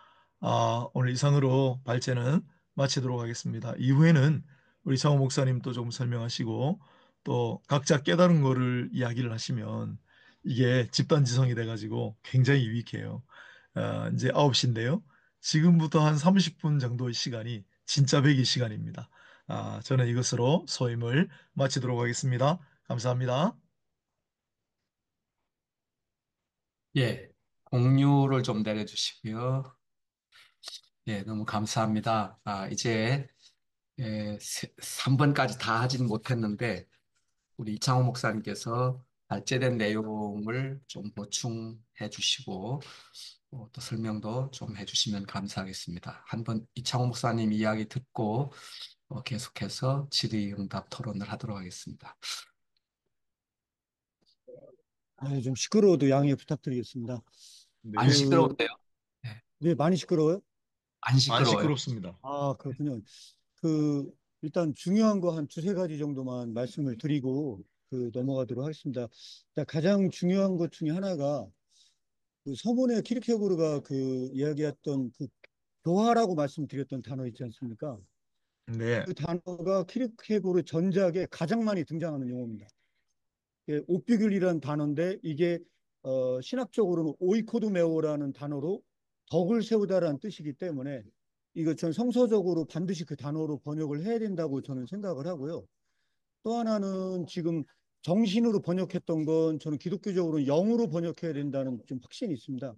오늘 이상으로 발제는 마치도록 하겠습니다. 이후에는 우리 장호 목사님 또 좀 설명하시고 또 각자 깨달은 거를 이야기를 하시면 이게 집단지성이 돼가지고 굉장히 유익해요. 이제 9시인데요. 지금부터 한 30분 정도의 시간이 진짜 배기 시간입니다. 저는 이것으로 소임을 마치도록 하겠습니다. 감사합니다. 예, 공유를 좀 내려주시고요. 예, 너무 감사합니다. 이제 3번까지 다 하진 못했는데 우리 이창호 목사님께서 발제된 내용을 좀 보충해 주시고 또 설명도 좀 해주시면 감사하겠습니다. 한번 이창호 목사님 이야기 듣고 계속해서 질의응답 토론을 하도록 하겠습니다. 네, 좀 시끄러워도 양해 부탁드리겠습니다. 안 네. 그, 시끄러운데요? 네, 네, 많이 시끄러워요? 안 안 시끄러워요. 시끄럽습니다. 그렇군요. 그, 일단 중요한 거 한 두세 가지 정도만 말씀을 드리고, 넘어가도록 하겠습니다. 자, 가장 중요한 것 중에 하나가, 서문에 키르케고르가 이야기했던 교화라고 말씀드렸던 단어 있지 않습니까? 네. 그 단어가 키르케고르 전작에 가장 많이 등장하는 용어입니다. 옵비귤이라는 단어인데 이게 신학적으로는 오이코드메오라는 단어로 덕을 세우다라는 뜻이기 때문에 이거 전 성서적으로 반드시 그 단어로 번역을 해야 된다고 저는 생각을 하고요. 또 하나는 지금 정신으로 번역했던 건 저는 기독교적으로 영으로 번역해야 된다는 좀 확신이 있습니다.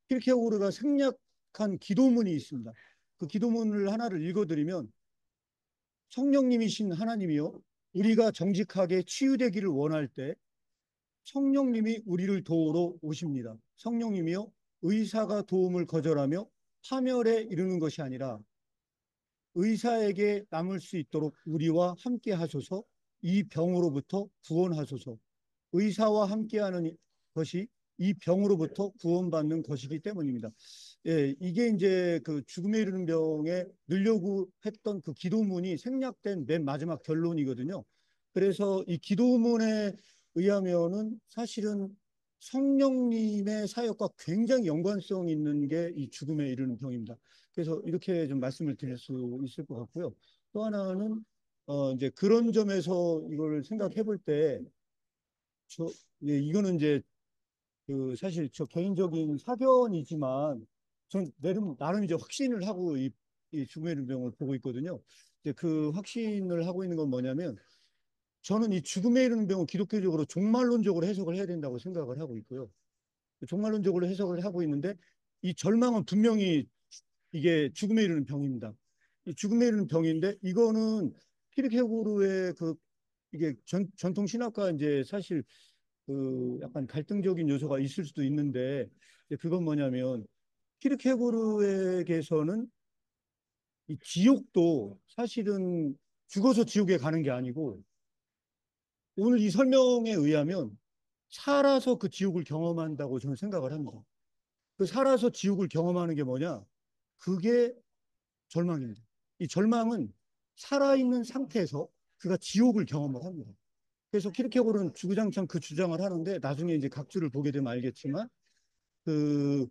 킬케고르가 생략한 기도문이 있습니다. 그 기도문을 하나를 읽어드리면 성령님이신 하나님이요 우리가 정직하게 치유되기를 원할 때 성령님이 우리를 도우러 오십니다. 성령님이요, 의사가 도움을 거절하며 파멸에 이르는 것이 아니라 의사에게 남을 수 있도록 우리와 함께 하소서 이 병으로부터 구원하소서. 의사와 함께하는 것이 이 병으로부터 구원받는 것이기 때문입니다. 예, 이게 이제 그 죽음에 이르는 병에 넣으려고 했던 그 기도문이 생략된 맨 마지막 결론이거든요. 그래서 이 기도문에 의하면은 사실은 성령님의 사역과 굉장히 연관성 있는 게 이 죽음에 이르는 병입니다. 그래서 이렇게 좀 말씀을 드릴 수 있을 것 같고요. 또 하나는 이제 그런 점에서 이걸 생각해 볼때 저, 예, 이거는 이제 사실 저 개인적인 사견이지만 나름 이제 확신을 하고 이 죽음의 병을 보고 있거든요. 이제 그 확신을 하고 있는 건 뭐냐면 저는 이 죽음에 이르는 병을 기독교적으로 종말론적으로 해석을 해야 된다고 생각을 하고 있고요. 종말론적으로 해석을 하고 있는데 이 절망은 분명히 이게 죽음에 이르는 병입니다. 이 죽음에 이르는 병인데 이거는 키르케고르의 이게 전통 신학과 이제 사실 약간 갈등적인 요소가 있을 수도 있는데 그건 뭐냐면 키르케고르에게서는 이 지옥도 사실은 죽어서 지옥에 가는 게 아니고 오늘 이 설명에 의하면 살아서 그 지옥을 경험한다고 저는 생각을 합니다. 그 살아서 지옥을 경험하는 게 뭐냐? 그게 절망입니다. 이 절망은 살아있는 상태에서 그가 지옥을 경험을 합니다. 그래서 키르케고르는 주구장창 그 주장을 하는데 나중에 이제 각주를 보게 되면 알겠지만 그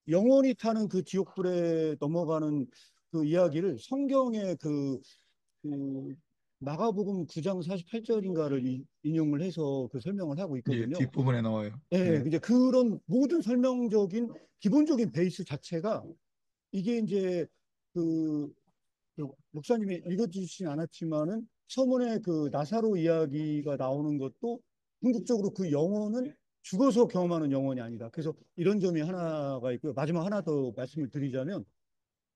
영원히 타는 그 지옥불에 넘어가는 그 이야기를 성경의 그 마가복음 9장 48절인가를 인용을 해서 그 설명을 하고 예, 있거든요. 뒷부분에 나와요. 예, 네. 이제 그런 모든 설명적인 기본적인 베이스 자체가 이게 이제 그 목사님이 읽어주시진 않았지만은 서문에 그 나사로 이야기가 나오는 것도 궁극적으로 그 영혼은 죽어서 경험하는 영혼이 아니다. 그래서 이런 점이 하나가 있고요. 마지막 하나 더 말씀을 드리자면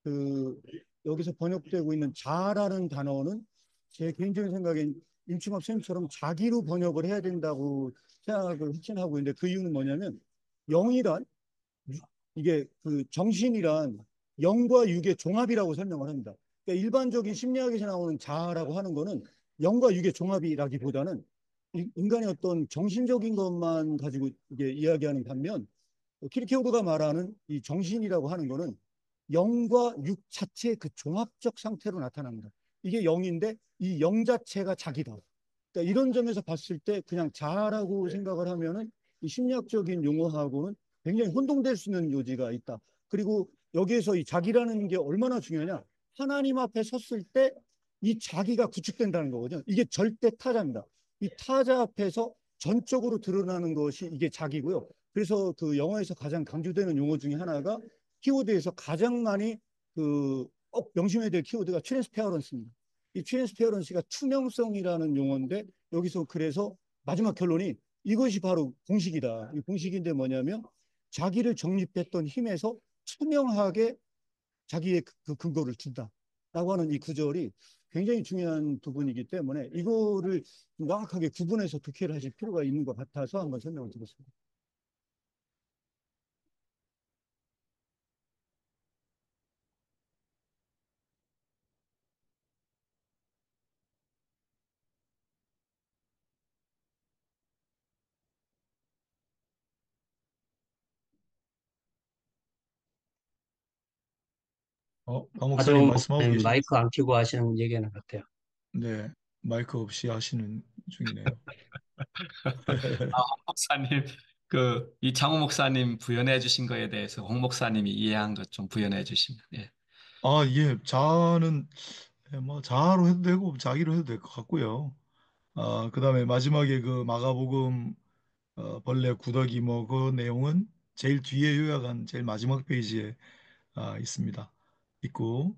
그 여기서 번역되고 있는 자라는 단어는 제 개인적인 생각엔 임충합 선생님처럼 자기로 번역을 해야 된다고 생각을 확신하고 있는데 그 이유는 뭐냐면 영이란 이게 그 정신이란 영과 육의 종합이라고 설명을 합니다. 그러니까 일반적인 심리학에서 나오는 자아라고 하는 거는 영과 육의 종합이라기보다는 인간의 어떤 정신적인 것만 가지고 이게 이야기하는 반면 키르케고르가 말하는 이 정신이라고 하는 거는 영과 육 자체의 그 종합적 상태로 나타납니다. 이게 영인데 이 영 자체가 자기다. 그러니까 이런 점에서 봤을 때 그냥 자아라고 생각을 하면은 이 심리학적인 용어하고는 굉장히 혼동될 수 있는 요지가 있다. 그리고 여기에서 이 자기라는 게 얼마나 중요하냐? 하나님 앞에 섰을 때 이 자기가 구축된다는 거거든요. 이게 절대 타자입니다. 이 타자 앞에서 전적으로 드러나는 것이 이게 자기고요. 그래서 그 영어에서 가장 강조되는 용어 중에 하나가 키워드에서 가장 많이 꼭 명심해야 될 키워드가 트랜스페어런스입니다. 이 트랜스페어런스가 투명성이라는 용어인데 여기서 그래서 마지막 결론이 이것이 바로 공식이다. 이 공식인데 뭐냐면 자기를 정립했던 힘에서 투명하게 자기의 그 근거를 둔다라고 하는 이 구절이 굉장히 중요한 부분이기 때문에 이거를 명확하게 구분해서 독해를 하실 필요가 있는 것 같아서 한번 설명을 드렸습니다. 강 목사님 하정 말씀하고 목사님 계신, 마이크 안 켜고 하시는 얘기는 같아요. 네, 마이크 없이 하시는 중이네요. 홍 목사님, 이창호 목사님 부연해 주신 거에 대해서 홍 목사님이 이해한 것 좀 부연해 주시면. 예. 아, 예, 자아는 뭐 자아로 해도 되고 자기로 해도 될 것 같고요. 그다음에 마지막에 그 마가복음 벌레 구더기 뭐 그 내용은 제일 뒤에 요약한 제일 마지막 페이지에 있습니다. 있고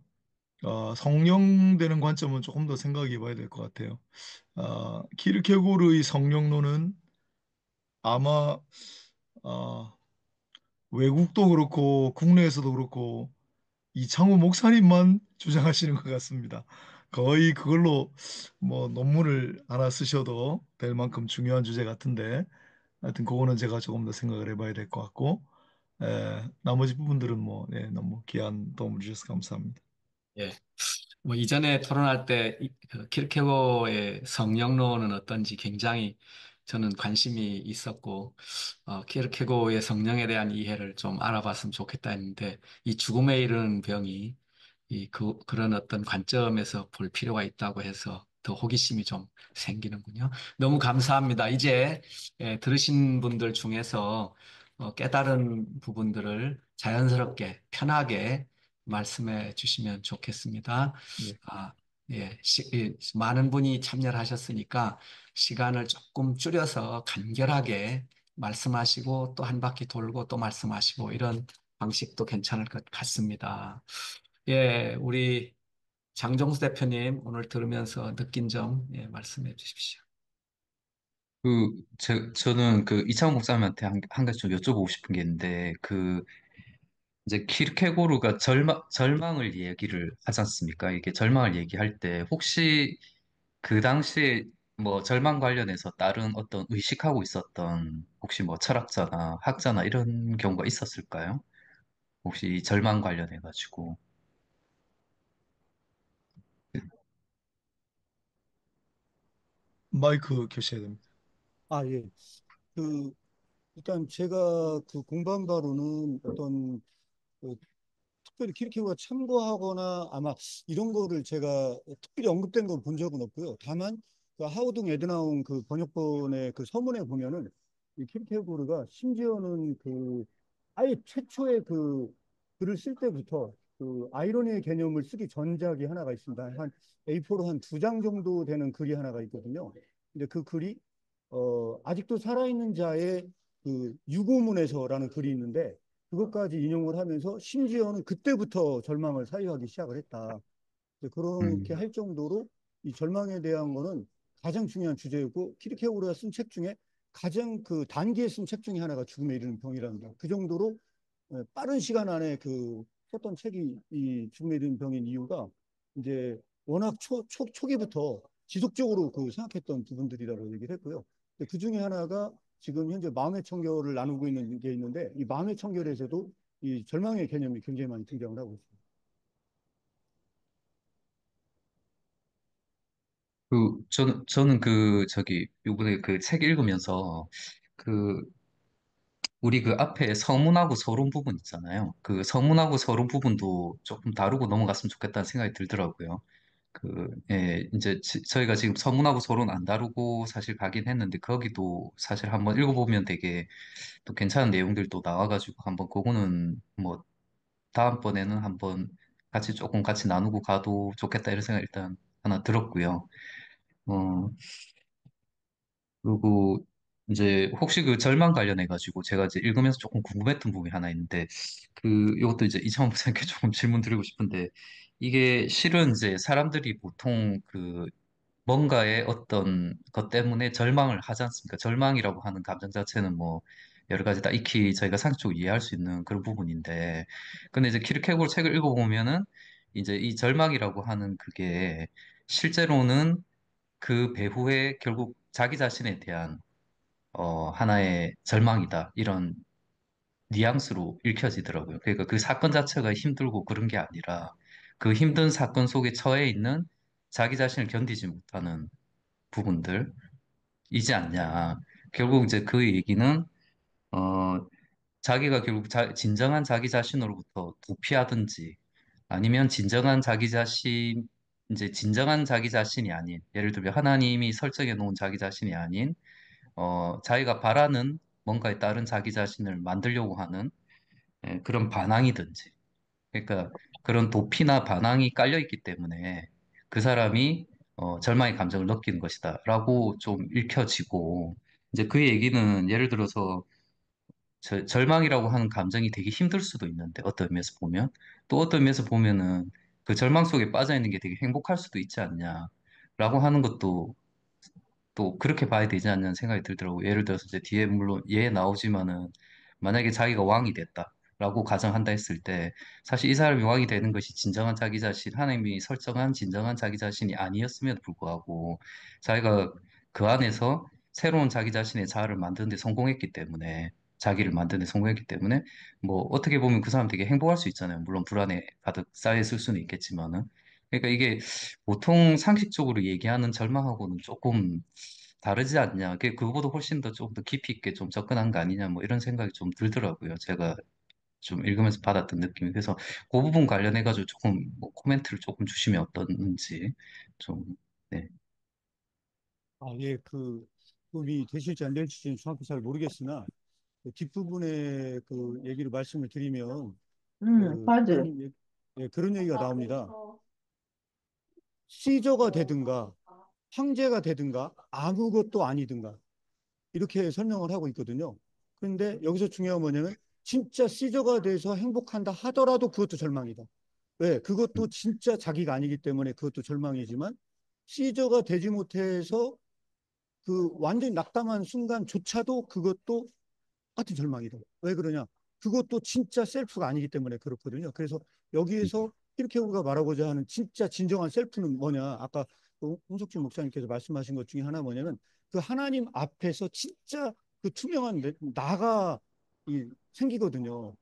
성령 되는 관점은 조금 더 생각해 봐야 될 것 같아요. 키르케고르의 성령론은 아마 어, 외국도 그렇고 국내에서도 그렇고 이창호 목사님만 주장하시는 것 같습니다. 거의 그걸로 뭐 논문을 하나 쓰셔도 될 만큼 중요한 주제 같은데 하여튼 그거는 제가 조금 더 생각을 해봐야 될 것 같고 나머지 부분들은 뭐 너무 귀한 도움을 주셔서 감사합니다. 예. 뭐 이전에 토론할 때 키르케고의 성령론은 어떤지 굉장히 저는 관심이 있었고 키르케고의 성령에 대한 이해를 좀 알아봤으면 좋겠다 했는데 이 죽음에 이르는 병이 그런 어떤 관점에서 볼 필요가 있다고 해서 더 호기심이 좀 생기는군요. 너무 감사합니다. 이제 들으신 분들 중에서 깨달은 부분들을 자연스럽게 편하게 말씀해 주시면 좋겠습니다. 네. 아, 예, 많은 분이 참여를 하셨으니까 시간을 조금 줄여서 간결하게 말씀하시고 또 한 바퀴 돌고 또 말씀하시고 이런 방식도 괜찮을 것 같습니다. 예, 우리 장정수 대표님 오늘 들으면서 느낀 점 말씀해 주십시오. 저는 이창호 목사님한테 한 가지 좀 여쭤보고 싶은 게 있는데, 이제 키르케고르가 절망을 얘기를 하지 않습니까? 이게 절망을 얘기할 때, 혹시 그 당시에 뭐 절망 관련해서 다른 어떤 의식하고 있었던, 혹시 뭐 철학자나 학자나 이런 경우가 있었을까요? 혹시 이 절망 관련해가지고. 마이크 켜셔야 됩니다. 예. 그, 일단 제가 그 공부한 바로는 어떤 그 특별히 키르케고가 참고하거나 아마 이런 거를 제가 특별히 언급된 걸 본 적은 없고요. 다만 그 하우둥 에드나운 그 번역본의 그 서문에 보면은 이 키르케고르가 심지어는 그 아예 최초의 그 글을 쓸 때부터 그 아이러니의 개념을 쓰기 전작이 하나가 있습니다. 한 A4로 한 두 장 정도 되는 글이 하나가 있거든요. 근데 그 글이 아직도 살아있는 자의 그 유고문에서라는 글이 있는데 그것까지 인용을 하면서 심지어는 그때부터 절망을 사유하기 시작을 했다. 그렇게 음, 할 정도로 이 절망에 대한 거는 가장 중요한 주제였고 키르케고르가 쓴 책 중에 가장 그 단기에 쓴 책 중에 하나가 죽음에 이르는 병이랍니다. 그 정도로 빠른 시간 안에 그 썼던 책이 이 죽음에 이르는 병인 이유가 이제 워낙 초기부터 지속적으로 그 생각했던 부분들이라고 얘기를 했고요. 그 중에 하나가 지금 현재 마음의 청결을 나누고 있는 게 있는데 이 마음의 청결에서도 이 절망의 개념이 굉장히 많이 등장을 하고 있습니다. 저는 요번에 그 책 읽으면서, 그, 우리 그 앞에 서문하고 서론 부분 있잖아요. 그 서문하고 서론 부분도 조금 다루고 넘어갔으면 좋겠다는 생각이 들더라고요. 이제 저희가 지금 서문하고 서론 안 다루고 사실 가긴 했는데, 거기도 사실 한번 읽어보면 되게 또 괜찮은 내용들도 나와가지고 한번 그거는 뭐 다음번에는 한번 같이 조금 같이 나누고 가도 좋겠다 이런 생각 일단 하나 들었고요. 어, 그리고 이제 혹시 그 절망 관련해 가지고 제가 이제 읽으면서 조금 궁금했던 부분이 하나 있는데 그 이것도 이제 이창호 목사님께 조금 질문 드리고 싶은데 이게 실은 이제 사람들이 보통 그 뭔가의 어떤 것 때문에 절망을 하지 않습니까? 절망이라고 하는 감정 자체는 뭐 여러 가지 다 익히 저희가 상식적으로 이해할 수 있는 그런 부분인데 근데 이제 키르케고르 책을 읽어보면은 이제 이 절망이라고 하는 그게 실제로는 그 배후에 결국 자기 자신에 대한 하나의 절망이다. 이런 뉘앙스로 읽혀지더라고요. 그러니까 그 사건 자체가 힘들고 그런 게 아니라 그 힘든 사건 속에 처해 있는 자기 자신을 견디지 못하는 부분들이지 않냐. 결국 이제 그 얘기는 어, 자기가 결국 진정한 자기 자신으로부터 도피하든지 아니면 진정한 자기 자신, 이제 진정한 자기 자신이 아닌, 예를 들면 하나님이 설정해 놓은 자기 자신이 아닌 자기가 바라는 뭔가에 따른 자기 자신을 만들려고 하는 그런 반항이든지, 그러니까 그런 도피나 반항이 깔려 있기 때문에 그 사람이 절망의 감정을 느끼는 것이다라고 좀 읽혀지고, 이제 그 얘기는 예를 들어서 절망이라고 하는 감정이 되게 힘들 수도 있는데 어떤 의미에서 보면 또 어떤 의미에서 보면은 그 절망 속에 빠져 있는 게 되게 행복할 수도 있지 않냐라고 하는 것도 또 그렇게 봐야 되지 않냐는 생각이 들더라고요. 예를 들어서 이제 뒤에 물론 얘 나오지만은 만약에 자기가 왕이 됐다라고 가정한다 했을 때 사실 이 사람이 왕이 되는 것이 진정한 자기 자신, 하나님이 설정한 진정한 자기 자신이 아니었음에도 불구하고 자기가 그 안에서 새로운 자기 자신의 자아를 만드는 데 성공했기 때문에 자기를 만드는 데 성공했기 때문에 뭐 어떻게 보면 그 사람 되게 행복할 수 있잖아요. 물론 불안에 가득 쌓여 있을 수는 있겠지만은 그러니까 이게 보통 상식적으로 얘기하는 절망하고는 조금 다르지 않냐. 그거보다 훨씬 더 좀 더 깊이 있게 좀 접근한 거 아니냐. 뭐 이런 생각이 좀 들더라고요. 제가 좀 읽으면서 받았던 느낌이. 그래서 그 부분 관련해가지고 조금 뭐 코멘트를 조금 주시면 어떤지 좀, 네. 예, 그 도움이 되실지 안 될지는 정확히 잘 모르겠으나 그 뒷부분에 그 얘기를 말씀을 드리면 맞아. 그런 얘기가 나옵니다. 시저가 되든가 황제가 되든가 아무것도 아니든가 이렇게 설명을 하고 있거든요. 그런데 여기서 중요한 뭐냐면 진짜 시저가 돼서 행복한다 하더라도 그것도 절망이다. 왜? 그것도 진짜 자기가 아니기 때문에 그것도 절망이지만 시저가 되지 못해서 그 완전히 낙담한 순간조차도 그것도 같은 절망이다. 왜 그러냐? 그것도 진짜 셀프가 아니기 때문에 그렇거든요. 그래서 여기에서 키르케고르가 말하고자 하는 진짜 진정한 셀프는 뭐냐? 아까 홍석준 목사님께서 말씀하신 것 중에 하나 뭐냐면 그 하나님 앞에서 진짜 그 투명한 나가 생기거든요.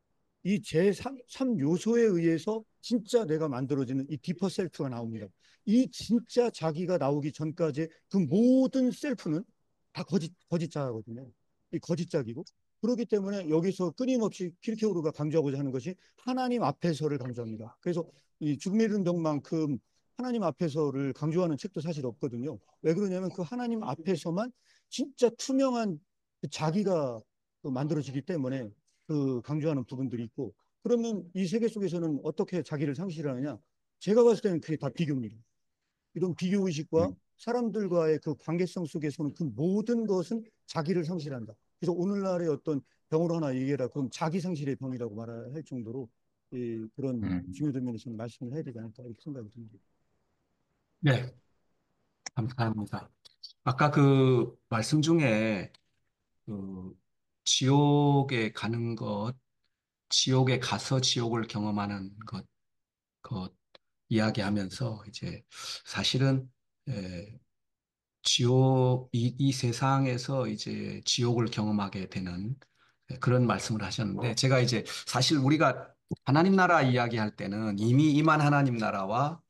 이 제3 요소에 의해서 진짜 내가 만들어지는 이 디퍼 셀프가 나옵니다. 이 진짜 자기가 나오기 전까지 그 모든 셀프는 다 거짓자거든요. 이 거짓작이고 그렇기 때문에 여기서 끊임없이 키르케고르가 강조하고자 하는 것이 하나님 앞에서를 강조합니다. 그래서 이 죽음에 이른 병만큼 하나님 앞에서를 강조하는 책도 사실 없거든요. 왜 그러냐면 그 하나님 앞에서만 진짜 투명한 그 자기가 만들어지기 때문에 그 강조하는 부분들이 있고 그러면 이 세계 속에서는 어떻게 자기를 상실하느냐? 제가 봤을 때는 그게 다 비교입니다. 이런 비교의식과 음, 사람들과의 그 관계성 속에서는 그 모든 것은 자기를 상실한다. 그래서 오늘날의 어떤 병으로 하나 얘기해라. 그럼 자기 상실의 병이라고 말할 정도로 그런 음, 중요한 면에서는 말씀을 해야 되지 않을까 이렇게 생각이 듭니다. 네, 감사합니다. 아까 그 말씀 중에 그 지옥에 가는 것, 지옥에 가서 지옥을 경험하는 것 이야기하면서 이제 사실은 이 세상에서 이제 지옥을 경험하게 되는 그런 말씀을 하셨는데 제가 이제 사실 우리가 하나님 나라 이야기할 때는 이미 임한 하나님 나라와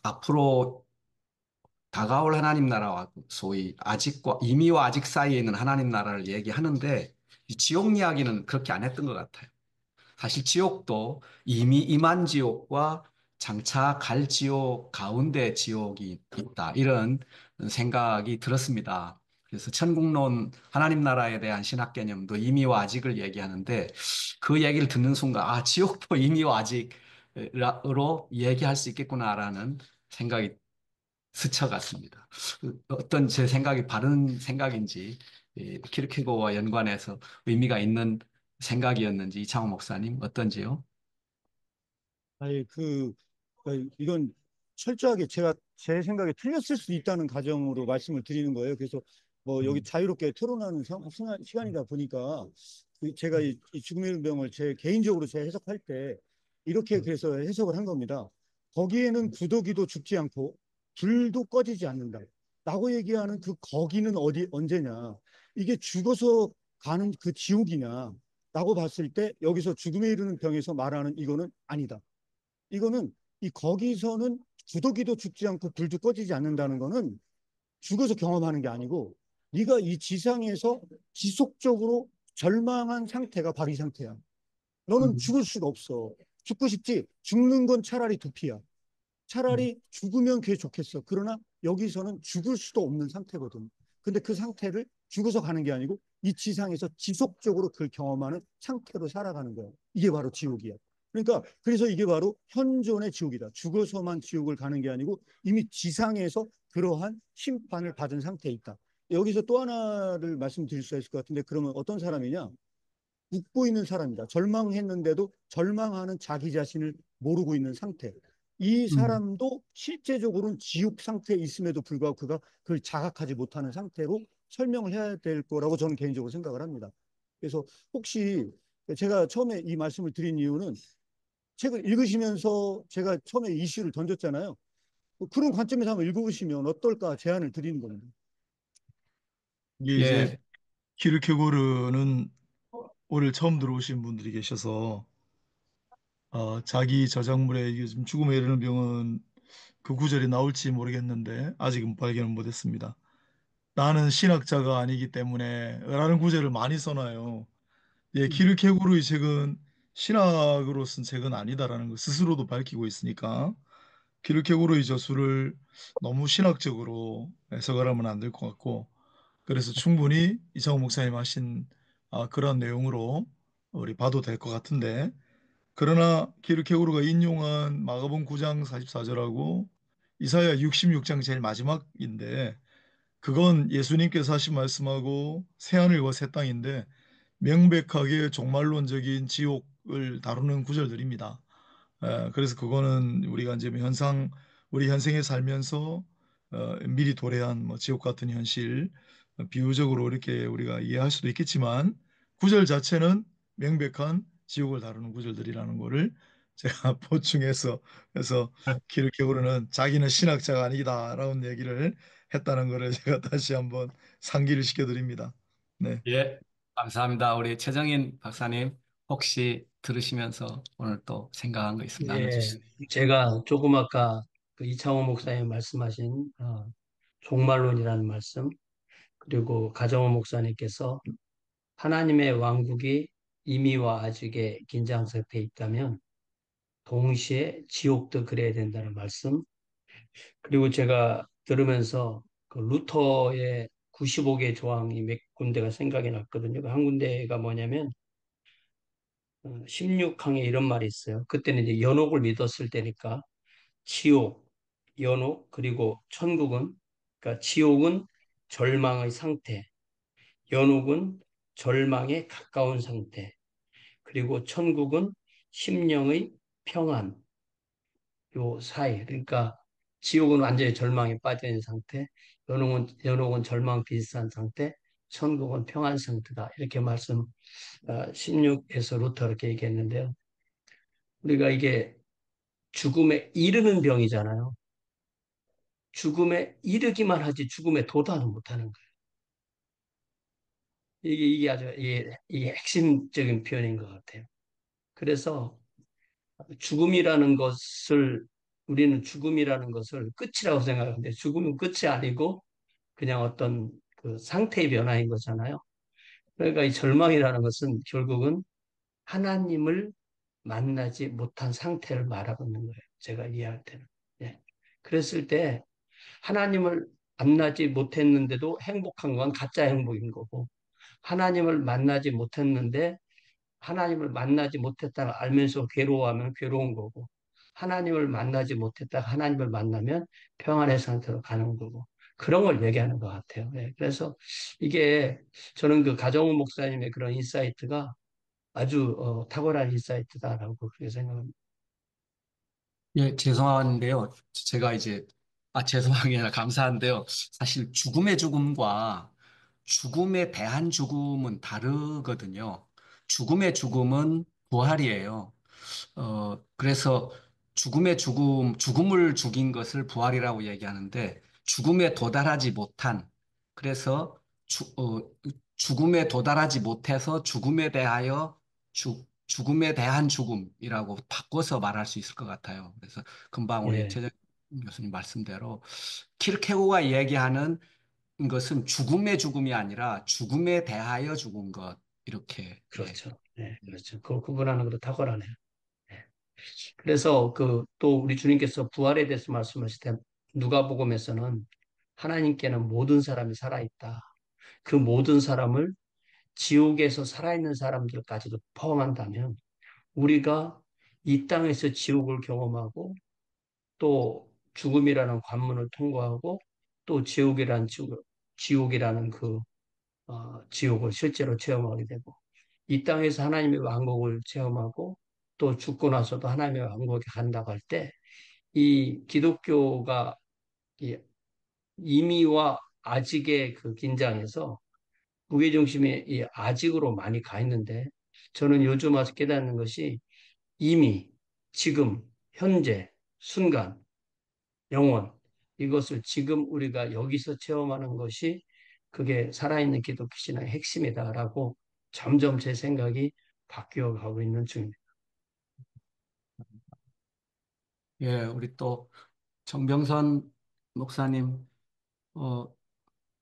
앞으로 다가올 하나님 나라와 소위 아직과 이미와 아직 사이에 있는 하나님 나라를 얘기하는데 이 지옥 이야기는 그렇게 안 했던 것 같아요. 사실 지옥도 이미 임한 지옥과 장차 갈 지옥 가운데 지옥이 있다. 이런 생각이 들었습니다. 그래서 천국론 하나님 나라에 대한 신학 개념도 이미와 아직을 얘기하는데 그 얘기를 듣는 순간 지옥도 이미와 아직 으로 얘기할 수 있겠구나라는 생각이 스쳐갔습니다. 어떤 제 생각이 바른 생각인지 키르케고와 연관해서 의미가 있는 생각이었는지 이창호 목사님 어떤지요? 아니, 이건 철저하게 제가 제 생각에 틀렸을 수 있다는 가정으로 말씀을 드리는 거예요. 그래서 뭐 여기 음, 자유롭게 토론하는 시간이다 보니까 제가 이 죽음의 운명을 제 개인적으로 제 해석할 때 이렇게 그래서 해석을 한 겁니다. 거기에는 구더기도 죽지 않고 불도 꺼지지 않는다. 라고 얘기하는 그 거기는 언제냐. 이게 죽어서 가는 그 지옥이냐. 라고 봤을 때 여기서 죽음에 이르는 병에서 말하는 이거는 아니다. 이거는 이 거기서는 구더기도 죽지 않고 불도 꺼지지 않는다는 거는 죽어서 경험하는 게 아니고 네가 이 지상에서 지속적으로 절망한 상태가 바로 이 상태야. 너는 음, 죽을 수가 없어. 죽고 싶지? 죽는 건 차라리 도피야. 음, 차라리 죽으면 그게 좋겠어. 그러나 여기서는 죽을 수도 없는 상태거든. 근데 그 상태를 죽어서 가는 게 아니고 이 지상에서 지속적으로 그걸 경험하는 상태로 살아가는 거야. 이게 바로 지옥이야. 그러니까 그래서 이게 바로 현존의 지옥이다. 죽어서만 지옥을 가는 게 아니고 이미 지상에서 그러한 심판을 받은 상태에 있다. 여기서 또 하나를 말씀드릴 수 있을 것 같은데 그러면 어떤 사람이냐? 웃고 있는 사람이다. 절망했는데도 절망하는 자기 자신을 모르고 있는 상태. 이 음. 사람도 실제적으로는 지옥 상태에 있음에도 불구하고 그가 그걸 자각하지 못하는 상태로 설명을 해야 될 거라고 저는 개인적으로 생각을 합니다. 그래서 혹시 제가 처음에 이 말씀을 드린 이유는 책을 읽으시면서 제가 처음에 이슈를 던졌잖아요. 그런 관점에서 한번 읽어보시면 어떨까 제안을 드리는 겁니다. 이게 이제 예, 키르케고르는 오늘 처음 들어오신 분들이 계셔서 자기 저작물에 이게 좀 죽음에 이르는 병은 그 구절이 나올지 모르겠는데 아직은 발견을 못했습니다. 나는 신학자가 아니기 때문에 라는 구절을 많이 써놔요. 예, 키르케고르의 책은 신학으로 쓴 책은 아니다라는 거 스스로도 밝히고 있으니까 키르케고르의 저술을 너무 신학적으로 해석을 하면 안 될 것 같고 그래서 충분히 이창호 목사님 하신 그런 내용으로 우리 봐도 될 것 같은데 그러나 키르케고르가 인용한 마가복음 9장 44절하고 이사야 66장 제일 마지막인데 그건 예수님께서 하신 말씀하고 새하늘과 새 땅인데 명백하게 종말론적인 지옥을 다루는 구절들입니다. 그래서 그거는 우리가 이제 우리 현생에 살면서 미리 도래한 뭐 지옥 같은 현실, 비유적으로 이렇게 우리가 이해할 수도 있겠지만 구절 자체는 명백한 지옥을 다루는 구절들이라는 거를 제가 보충해서 그래서 기르케고르는 자기는 신학자가 아니다라는 얘기를 했다는 거를 제가 다시 한번 상기를 시켜드립니다. 네. 예, 감사합니다. 우리 최정인 박사님 혹시 들으시면서 오늘 또 생각한 거 있으면 예, 나눠주시죠. 제가 조금 아까 그 이창호 목사님 말씀하신 종말론이라는 말씀, 그리고 가정호 목사님께서 하나님의 왕국이 이미와 아직의 긴장 상태에 있다면 동시에 지옥도 그래야 된다는 말씀, 그리고 제가 들으면서 그 루터의 95개 조항이 몇 군데가 생각이 났거든요. 그한 군데가 뭐냐면 16항에 이런 말이 있어요. 그때는 이제 연옥을 믿었을 때니까 지옥, 연옥, 그리고 천국은, 그러니까 지옥은 절망의 상태, 연옥은 절망에 가까운 상태, 그리고 천국은 심령의 평안, 요 사이. 그러니까 지옥은 완전히 절망에 빠져 있는 상태, 연옥은 절망 비슷한 상태, 천국은 평안 상태다. 이렇게 16에서 루터 이렇게 얘기했는데요. 우리가 이게 죽음에 이르는 병이잖아요. 죽음에 이르기만 하지 죽음에 도달은 못하는 거예요. 이게 아주 이게 핵심적인 표현인 것 같아요. 그래서 죽음이라는 것을 우리는 죽음이라는 것을 끝이라고 생각하는데 죽음은 끝이 아니고 그냥 어떤 그 상태의 변화인 거잖아요. 그러니까 이 절망이라는 것은 결국은 하나님을 만나지 못한 상태를 말하고 있는 거예요. 제가 이해할 때는. 예. 그랬을 때 하나님을 만나지 못했는데도 행복한 건 가짜 행복인 거고, 하나님을 만나지 못했는데 하나님을 만나지 못했다는 알면서 괴로워하면 괴로운 거고, 하나님을 만나지 못했다가 하나님을 만나면 평안의 상태로 가는 거고 그런 걸 얘기하는 것 같아요. 예, 그래서 이게 저는 그 가정우 목사님의 그런 인사이트가 아주 탁월한 인사이트다라고 그렇게 생각합니다. 예, 죄송한데요. 제가 죄송한 게 아니라 감사한데요. 사실 죽음의 죽음과 죽음에 대한 죽음은 다르거든요. 죽음의 죽음은 부활이에요. 그래서 죽음을 죽인 것을 부활이라고 얘기하는데, 죽음에 도달하지 못한, 그래서 죽음에 도달하지 못해서 죽음에 대한 죽음이라고 바꿔서 말할 수 있을 것 같아요. 그래서 금방 우리 예, 최재 교수님 말씀대로 키르케고가 얘기하는 것은 죽음의 죽음이 아니라 죽음에 대하여 죽은 것, 이렇게, 예. 그렇죠. 예, 그렇죠. 그 구분하는 것도 탁월하네요. 예. 그래서 그 또 우리 주님께서 부활에 대해서 말씀하실 때 누가복음에서는 하나님께는 모든 사람이 살아있다. 그 모든 사람을 지옥에서 살아있는 사람들까지도 포함한다면 우리가 이 땅에서 지옥을 경험하고 또 죽음이라는 관문을 통과하고 또 지옥이라는 그 지옥을 실제로 체험하게 되고 이 땅에서 하나님의 왕국을 체험하고 또 죽고 나서도 하나님의 왕국에 간다고 할 때 이 기독교가 이 이미와 아직의 그 긴장에서 무게중심이 이 아직으로 많이 가 있는데 저는 요즘 와서 깨닫는 것이 이미, 지금, 현재, 순간, 영원 이것을 지금 우리가 여기서 체험하는 것이 그게 살아있는 기독교 신앙의 핵심이다라고 점점 제 생각이 바뀌어 가고 있는 중입니다. 예, 우리 또 정병선 목사님, 어,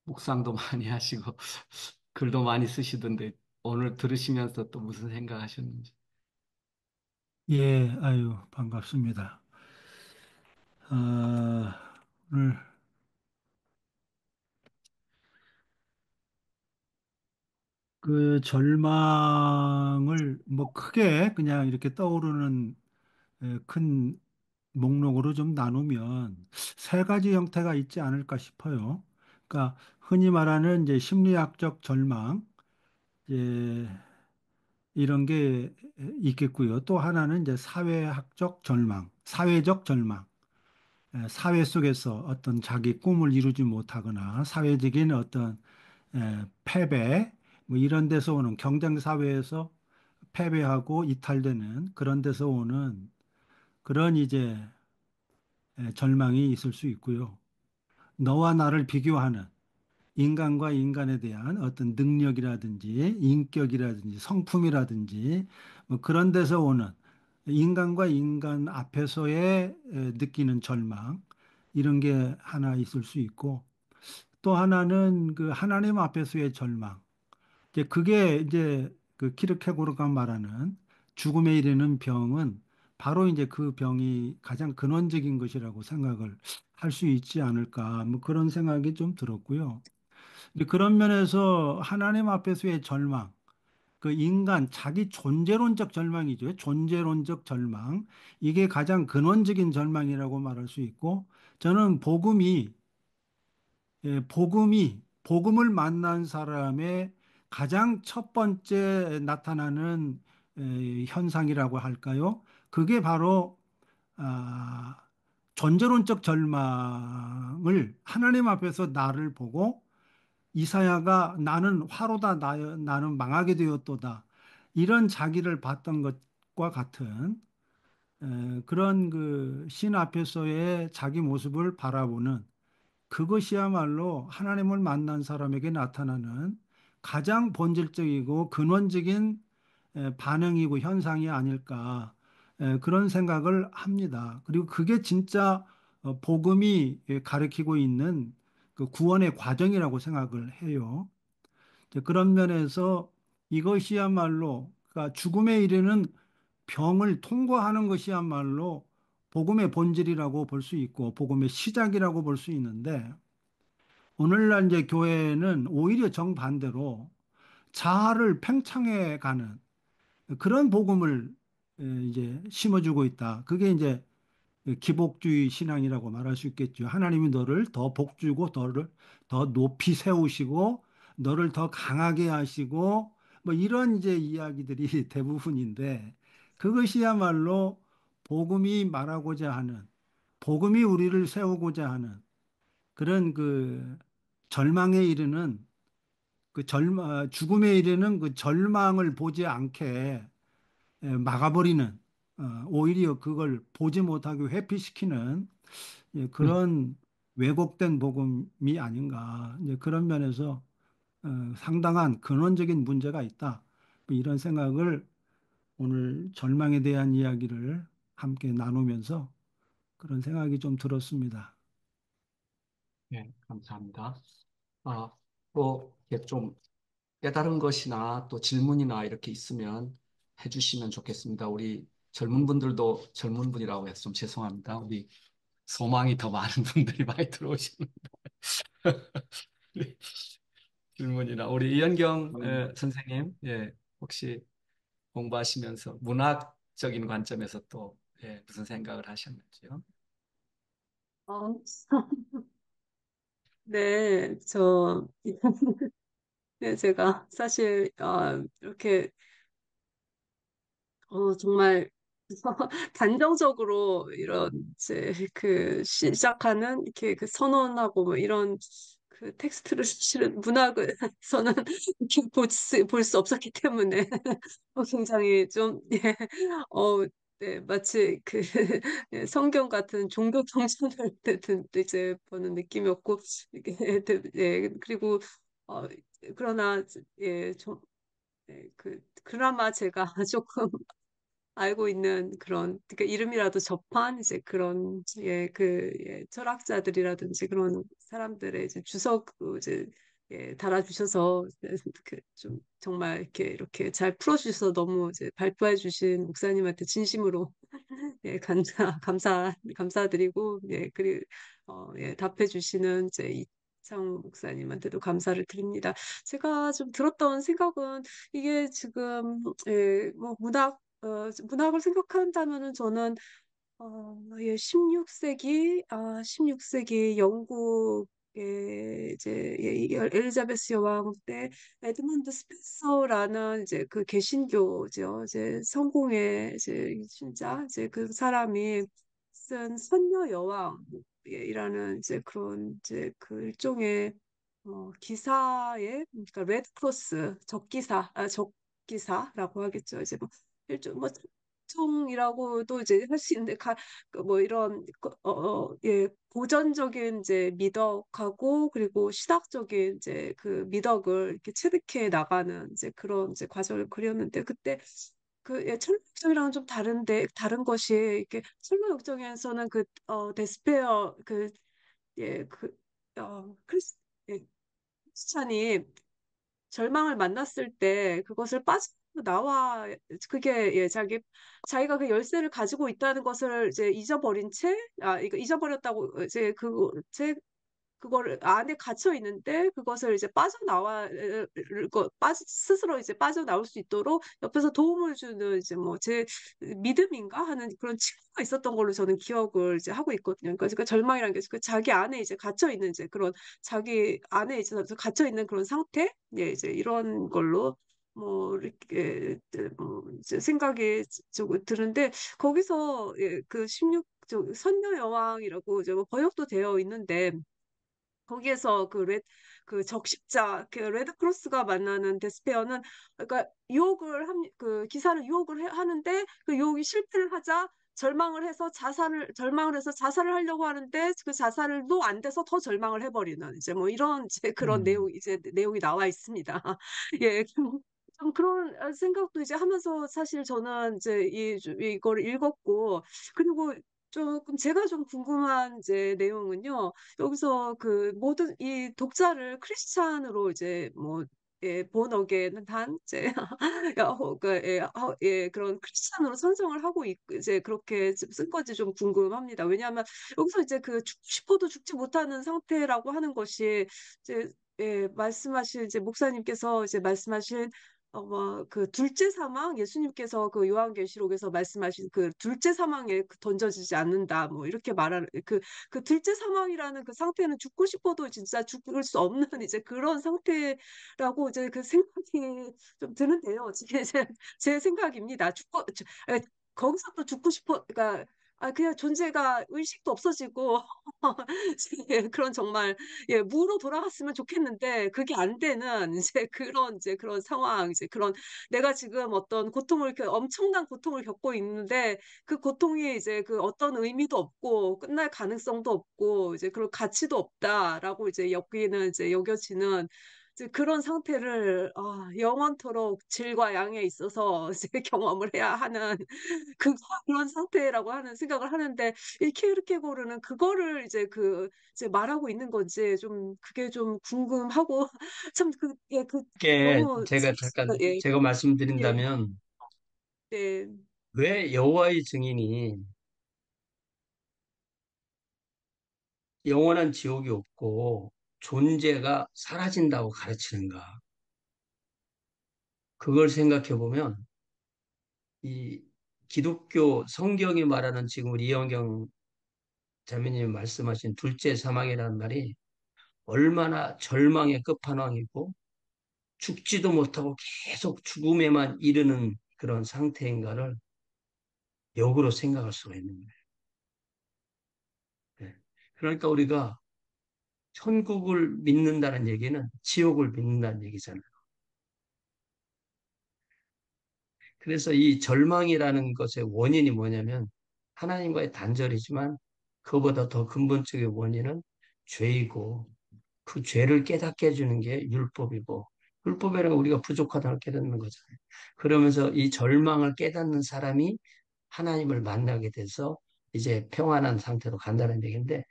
묵상도 많이 하시고, 글도 많이 쓰시던데, 오늘 들으시면서 또 무슨 생각하셨는지. 예, 아유, 반갑습니다. 오늘 그 절망을 뭐 크게 그냥 이렇게 떠오르는 큰 목록으로 좀 나누면 세 가지 형태가 있지 않을까 싶어요. 그러니까 흔히 말하는 이제 심리학적 절망, 이제 이런 게 있겠고요. 또 하나는 이제 사회학적 절망, 사회적 절망. 사회 속에서 어떤 자기 꿈을 이루지 못하거나 사회적인 어떤 패배, 뭐 이런 데서 오는 경쟁 사회에서 패배하고 이탈되는 그런 데서 오는 그런 이제 절망이 있을 수 있고요. 너와 나를 비교하는 인간과 인간에 대한 어떤 능력이라든지 인격이라든지 성품이라든지 뭐 그런 데서 오는 인간과 인간 앞에서의 느끼는 절망 이런 게 하나 있을 수 있고 또 하나는 그 하나님 앞에서의 절망. 이제 그게 이제 그 키르케고르가 말하는 죽음에 이르는 병은 바로 이제 그 병이 가장 근원적인 것이라고 생각을 할 수 있지 않을까 뭐 그런 생각이 좀 들었고요. 근데 그런 면에서 하나님 앞에서의 절망, 그 인간 자기 존재론적 절망이죠. 존재론적 절망. 이게 가장 근원적인 절망이라고 말할 수 있고 저는 복음을 만난 사람의 가장 첫 번째 나타나는 현상이라고 할까요? 그게 바로 아, 존재론적 절망을 하나님 앞에서 나를 보고 이사야가 나는 화로다 나는 망하게 되었도다 이런 자기를 봤던 것과 같은 그런 그 신 앞에서의 자기 모습을 바라보는 그것이야말로 하나님을 만난 사람에게 나타나는 가장 본질적이고 근원적인 반응이고 현상이 아닐까 그런 생각을 합니다. 그리고 그게 진짜 복음이 가리키고 있는 그 구원의 과정이라고 생각을 해요. 이제 그런 면에서 이것이야말로 그러니까 죽음에 이르는 병을 통과하는 것이야말로 복음의 본질이라고 볼 수 있고 복음의 시작이라고 볼 수 있는데 오늘날 이제 교회는 오히려 정반대로 자아를 팽창해 가는 그런 복음을 이제 심어주고 있다. 그게 이제 기복주의 신앙이라고 말할 수 있겠죠. 하나님이 너를 더 복주고 너를 더 높이 세우시고 너를 더 강하게 하시고 뭐 이런 이제 이야기들이 대부분인데 그것이야말로 복음이 말하고자 하는 복음이 우리를 세우고자 하는 그런 그 절망에 이르는 죽음에 이르는 그 절망을 보지 않게 막아버리는 오히려 그걸 보지 못하게 회피시키는 그런 왜곡된 복음이 아닌가 이제 그런 면에서 상당한 근원적인 문제가 있다 뭐 이런 생각을 오늘 절망에 대한 이야기를 함께 나누면서 그런 생각이 좀 들었습니다. 네, 감사합니다. 아, 또 이렇게 좀 깨달은 것이나 또 질문이나 이렇게 있으면 해주시면 좋겠습니다. 우리 젊은 분들도 젊은 분이라고 해서 좀 죄송합니다. 우리 소망이 더 많은 분들이 많이 들어오시는 질문이나 우리 이현경 선생님, 예, 혹시 공부하시면서 문학적인 관점에서 또 예, 무슨 생각을 하셨는지요? 어, 네, 네, 제가 사실, 이렇게, 정말, 단정적으로 이런, 시작하는, 이렇게 그 선언하고 뭐 이런 그 텍스트를 실은 문학을, 저는 이렇게 볼 수 없었기 때문에, 굉장히 좀, 예, 네, 마치 그, 예, 성경 같은 종교 경전을 이제 보는 느낌이었고, 이게, 예, 그리고, 어, 그러나, 예, 좀, 예, 그나마 제가 조금 알고 있는 그런, 그러니까 이름이라도 접한 이제 그런, 예, 철학자들이라든지 그런 사람들의 이제 주석, 이제, 예, 달아주셔서, 좀, 정말 이렇게 잘 풀어주셔서 너무 이제 발표해 주신 목사님한테 진심으로 예, 감사드리고, 예, 예, 답해 주시는 이제 이창 목사님한테도 감사를 드립니다. 제가 좀 들었던 생각은 이게 지금, 예, 뭐 문학을 생각한다면은 저는 예, 16세기 영국의 이제 예, 엘리자베스 여왕 때 에드문드 스펜서라는 이제 그 개신교죠. 이제 성공의 이제 신자 이제 그 사람이 쓴 선녀 여왕이라는 이제 그런 이제 그 일종의 기사에 그러니까 레드크로스 적기사라고 하겠죠. 이제 뭐 일종 뭐 총이라고도 이제 할 수 있는데 뭐 이런 예 고전적인 이제 미덕하고 그리고 신학적인 이제 그 미덕을 이렇게 체득해 나가는 이제 그런 이제 과정을 그렸는데 그때 그 예, 철로역정이랑은 좀 다른 것이 이렇게 철로역정에서는 데스페어 크리스 예, 크리스찬이 절망을 만났을 때 그것을 빠져 나와 그게 예 자기가 그 열쇠를 가지고 있다는 것을 이제 잊어버린 채 이거 잊어버렸다고 이제 그거를 안에 갇혀 있는데 그것을 이제 스스로 이제 빠져나올 수 있도록 옆에서 도움을 주는 이제 뭐 제 믿음인가 하는 그런 친구가 있었던 걸로 저는 기억을 이제 하고 있거든요. 그러니까 절망이라는 게 그 자기 안에 이제 갇혀 있는 이제 그런 자기 안에 이제 갇혀 있는 그런 상태, 예, 이제 이런 걸로 뭐 이렇게 뭐 이제 생각이 드는데 거기서 예, 그 16, 선녀 여왕이라고 이제 뭐 번역도 되어 있는데 거기에서 그 적십자, 그 레드크로스가 만나는 데스페어는, 그러니까 그 기사를 하는데, 그 유혹이 실패를 하자, 절망을 해서 자살을 하려고 하는데, 그 자살도 안 돼서 더 절망을 해버리는, 이제 뭐 이런, 이제 그런 내용이 나와 있습니다. 예. 좀 그런 생각도 이제 하면서 사실 저는 이제 이걸 읽었고, 그리고 조금 제가 좀 궁금한 이제 내용은요. 여기서 그 모든 이 독자를 크리스찬으로 이제 뭐 예, 본 어게인 한 이제 그런 크리스찬으로 선정을 하고 이제 그렇게 쓴 건지 좀 궁금합니다. 왜냐하면 여기서 이제 그 죽고 싶어도 죽지 못하는 상태라고 하는 것이 이제 예, 말씀하신 이제 목사님께서 이제 말씀하신 그 둘째 사망, 예수님께서 그 요한계시록에서 말씀하신 그 둘째 사망에 던져지지 않는다, 뭐 이렇게 말하는 그 둘째 사망이라는 그 상태는 죽고 싶어도 진짜 죽을 수 없는 이제 그런 상태라고 이제 그 생각이 좀 드는데요. 지금 제 생각입니다. 거기서 또 죽고 싶어, 그러니까 그냥 존재가 의식도 없어지고 예, 그런 정말 예, 무로 돌아갔으면 좋겠는데 그게 안 되는 이제 그런 상황, 이제 그런 내가 지금 어떤 고통을 엄청난 고통을 겪고 있는데 그 고통이 이제 그 어떤 의미도 없고 끝날 가능성도 없고 이제 그런 가치도 없다라고 이제 여기는 이제 여겨지는 이제 그런 상태를 영원토록 질과 양에 있어서 이제 경험을 해야 하는 그 그런 상태라고 하는 생각을 하는데 이 키르케고르는 그거를 이제 말하고 있는 건지 좀 그게 좀 궁금하고 참 이게 너무 제가 잠깐 예, 제가 예, 말씀드린다면 예, 왜 여호와의 증인이 영원한 지옥이 없고 존재가 사라진다고 가르치는가? 그걸 생각해 보면 이 기독교 성경이 말하는 지금 우리 이영경 자매님이 말씀하신 둘째 사망이라는 말이 얼마나 절망의 끝판왕이고 죽지도 못하고 계속 죽음에만 이르는 그런 상태인가를 역으로 생각할 수가 있는 거예요. 네. 그러니까 우리가 천국을 믿는다는 얘기는 지옥을 믿는다는 얘기잖아요. 그래서 이 절망이라는 것의 원인이 뭐냐면 하나님과의 단절이지만 그보다 더 근본적인 원인은 죄이고 그 죄를 깨닫게 해주는 게 율법이고 율법이라는 건 우리가 부족하다는 걸 깨닫는 거잖아요. 그러면서 이 절망을 깨닫는 사람이 하나님을 만나게 돼서 이제 평안한 상태로 간다는 얘기인데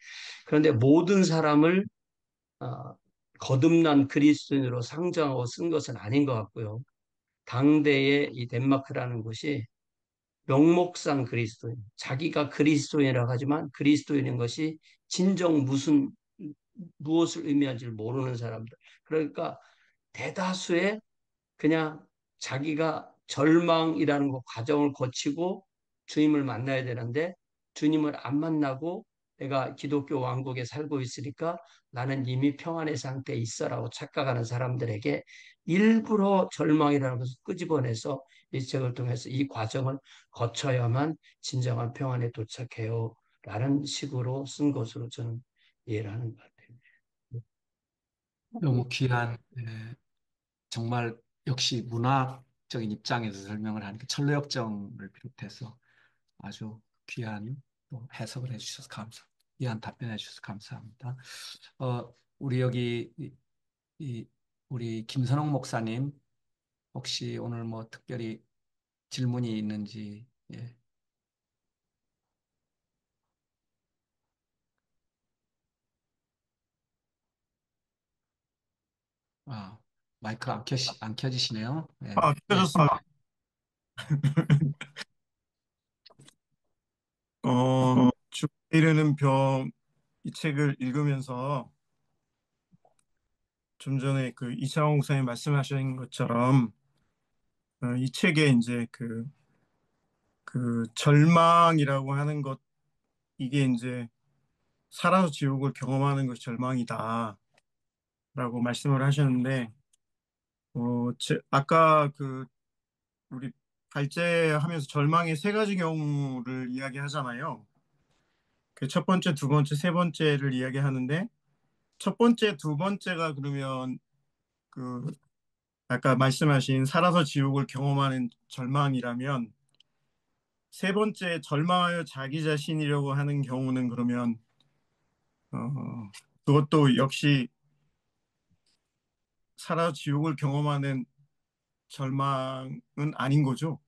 그런데 모든 사람을 어, 거듭난 그리스도인으로 상정하고 쓴 것은 아닌 것 같고요. 당대의 이 덴마크라는 곳이 명목상 그리스도인, 자기가 그리스도인이라고 하지만 그리스도인인 것이 진정 무엇을 의미하는지를 모르는 사람들. 그러니까 대다수의 그냥 자기가 절망이라는 그 과정을 거치고 주님을 만나야 되는데 주님을 안 만나고 내가 기독교 왕국에 살고 있으니까 나는 이미 평안의 상태에 있어라고 착각하는 사람들에게 일부러 절망이라는 것을 끄집어내서 이 책을 통해서 이 과정을 거쳐야만 진정한 평안에 도착해요. 라는 식으로 쓴 것으로 저는 이해를 하는 것 같아요. 너무 귀한, 정말 역시 문학적인 입장에서 설명을 하니까 철로역정을 비롯해서 아주 귀한 또 해석을 해주셔서 귀한 답변해 주셔서 감사합니다. 우리 여기 이 우리 김선홍 목사님 혹시 오늘 뭐 특별히 질문이 있는지 예. 아, 마이크 안 켜지시네요. 예. 예. 켜졌습니다. 죽음에 이르는 병, 이 책을 읽으면서 좀 전에 그 이창호 목사님 말씀하신 것처럼 이 책에 이제 그 절망이라고 하는 것, 이게 이제 살아서 지옥을 경험하는 것이 절망이다라고 말씀을 하셨는데, 아까 우리 발제하면서 절망의 세 가지 경우를 이야기하잖아요. 그 첫 번째, 두 번째, 세 번째를 이야기하는데, 첫 번째, 두 번째가 그러면 그 아까 말씀하신 살아서 지옥을 경험하는 절망이라면, 세 번째 절망하여 자기 자신이려고 하는 경우는 그러면 그것도 역시 살아 지옥을 경험하는 절망은 아닌 거죠?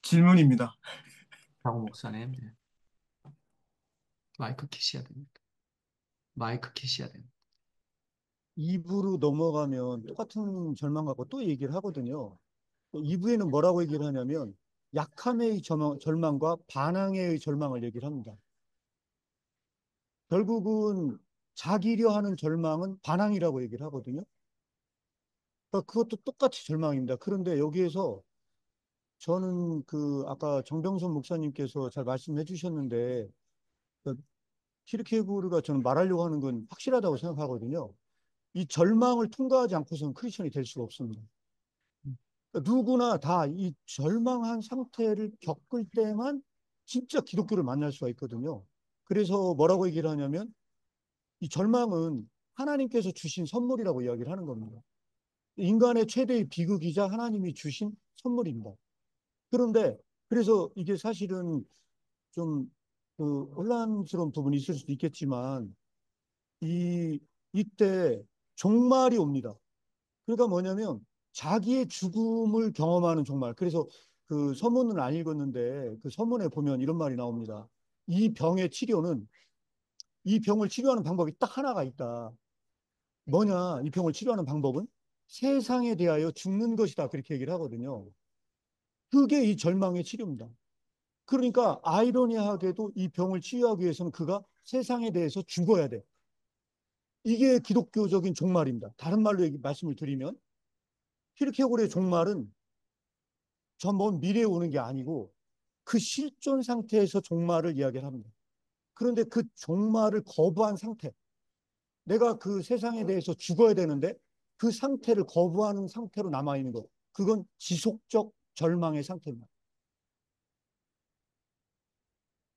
질문입니다. 장호 목사님, 예. 마이크 켜셔야 됩니다. 마이크 켜셔야 됩니다. 2부로 넘어가면 똑같은 절망 갖고 또 얘기를 하거든요. 2부에는 뭐라고 얘기를 하냐면 약함의 절망과 반항의 절망을 얘기를 합니다. 결국은 자기려 하는 절망은 반항이라고 얘기를 하거든요. 그러니까 그것도 똑같이 절망입니다. 그런데 여기에서 저는 그 아까 정병선 목사님께서 잘 말씀해 주셨는데 그 키르케고르가 저는 말하려고 하는 건 확실하다고 생각하거든요. 이 절망을 통과하지 않고서는 크리스천이 될 수가 없습니다. 그러니까 누구나 다 이 절망한 상태를 겪을 때만 진짜 기독교를 만날 수가 있거든요. 그래서 뭐라고 얘기를 하냐면 이 절망은 하나님께서 주신 선물이라고 이야기를 하는 겁니다. 인간의 최대의 비극이자 하나님이 주신 선물입니다. 그런데 그래서 이게 사실은 좀 그 혼란스러운 부분이 있을 수도 있겠지만 이 이때 종말이 옵니다. 그러니까 뭐냐면 자기의 죽음을 경험하는 종말. 그래서 그 서문을 안 읽었는데 그 서문에 보면 이런 말이 나옵니다. 이 병의 치료는 이 병을 치료하는 방법이 딱 하나가 있다. 뭐냐? 이 병을 치료하는 방법은 세상에 대하여 죽는 것이다. 그렇게 얘기를 하거든요. 그게 이 절망의 치료입니다. 그러니까 아이러니하게도 이 병을 치유하기 위해서는 그가 세상에 대해서 죽어야 돼. 이게 기독교적인 종말입니다. 다른 말로 말씀을 드리면 키르케고르의 종말은 저 먼 미래에 오는 게 아니고 그 실존 상태에서 종말을 이야기를 합니다. 그런데 그 종말을 거부한 상태, 내가 그 세상에 대해서 죽어야 되는데 그 상태를 거부하는 상태로 남아있는 것, 그건 지속적 절망의 상태입니다.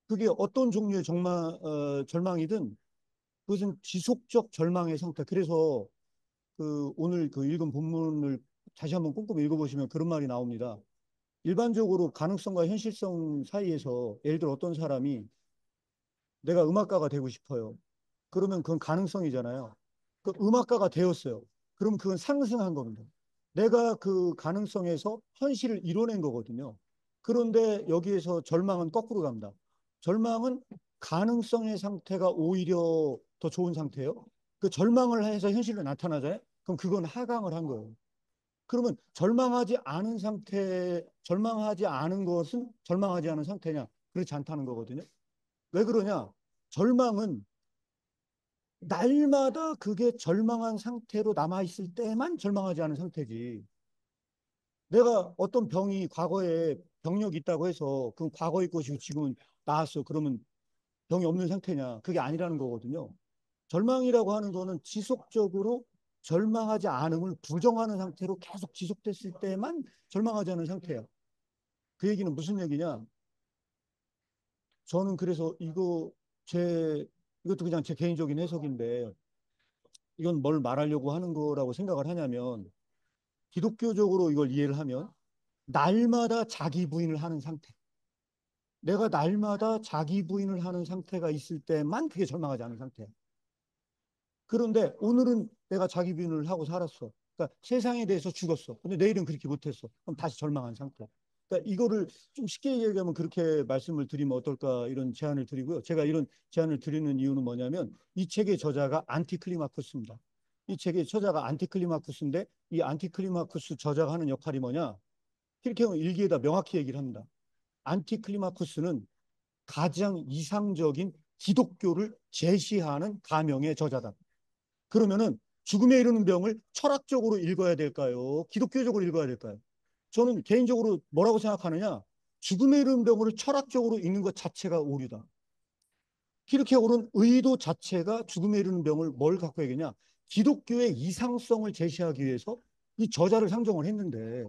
그게 어떤 종류의 절망이든 그것은 지속적 절망의 상태. 그래서 그 오늘 그 읽은 본문을 다시 한번 꼼꼼히 읽어보시면 그런 말이 나옵니다. 일반적으로 가능성과 현실성 사이에서 예를 들어 어떤 사람이 내가 음악가가 되고 싶어요. 그러면 그건 가능성이잖아요. 그 음악가가 되었어요. 그럼 그건 상승한 겁니다. 내가 그 가능성에서 현실을 이뤄낸 거거든요. 그런데 여기에서 절망은 거꾸로 갑니다. 절망은 가능성의 상태가 오히려 더 좋은 상태예요. 그 절망을 해서 현실로 나타나잖아요. 그럼 그건 하강을 한 거예요. 그러면 절망하지 않은 것은 절망하지 않은 상태냐? 그렇지 않다는 거거든요. 왜 그러냐? 절망은 날마다 그게 절망한 상태로 남아있을 때만 절망하지 않은 상태지. 내가 어떤 병이 과거에 병력이 있다고 해서 그 과거의 것이고 지금은 나았어. 그러면 병이 없는 상태냐? 그게 아니라는 거거든요. 절망이라고 하는 거는 지속적으로 절망하지 않음을 부정하는 상태로 계속 지속됐을 때만 절망하지 않은 상태야. 그 얘기는 무슨 얘기냐? 저는 그래서 이것도 그냥 제 개인적인 해석인데 이건 뭘 말하려고 하는 거라고 생각을 하냐면 기독교적으로 이걸 이해를 하면 날마다 자기 부인을 하는 상태. 내가 날마다 자기 부인을 하는 상태가 있을 때만 그게 절망하지 않은 상태야. 그런데 오늘은 내가 자기 부인을 하고 살았어. 그러니까 세상에 대해서 죽었어. 근데 내일은 그렇게 못했어. 그럼 다시 절망한 상태. 그러니까 이거를 좀 쉽게 얘기하면 그렇게 말씀을 드리면 어떨까 이런 제안을 드리고요. 제가 이런 제안을 드리는 이유는 뭐냐면 이 책의 저자가 안티클리마쿠스입니다. 이 책의 저자가 안티클리마쿠스인데 이 안티클리마쿠스 저자가 하는 역할이 뭐냐? 킬케곤 일기에다 명확히 얘기를 합니다. 안티클리마쿠스는 가장 이상적인 기독교를 제시하는 가명의 저자다. 그러면은 죽음에 이르는 병을 철학적으로 읽어야 될까요? 기독교적으로 읽어야 될까요? 저는 개인적으로 뭐라고 생각하느냐? 죽음에 이르는 병을 철학적으로 읽는 것 자체가 오류다. 키르케고르는 의도 자체가 죽음에 이르는 병을 뭘 갖고 얘기냐? 기독교의 이상성을 제시하기 위해서 이 저자를 상정을 했는데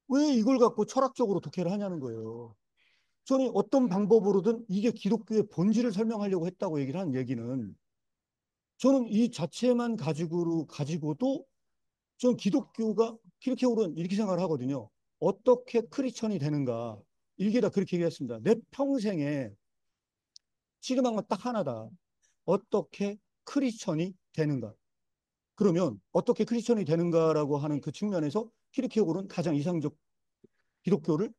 왜 이걸 갖고 철학적으로 독해를 하냐는 거예요. 저는 어떤 방법으로든 이게 기독교의 본질을 설명하려고 했다고 얘기를 하는 얘기는 저는 이 자체만 가지고도 저는 기독교가 키르케고르는 이렇게 생각을 하거든요. 어떻게 크리스천이 되는가? 일기에다 그렇게 얘기했습니다. 내 평생에 씨름한 건 딱 하나다. 어떻게 크리스천이 되는가? 그러면 어떻게 크리스천이 되는가라고 하는 그 측면에서 키르케고르는 가장 이상적 기독교를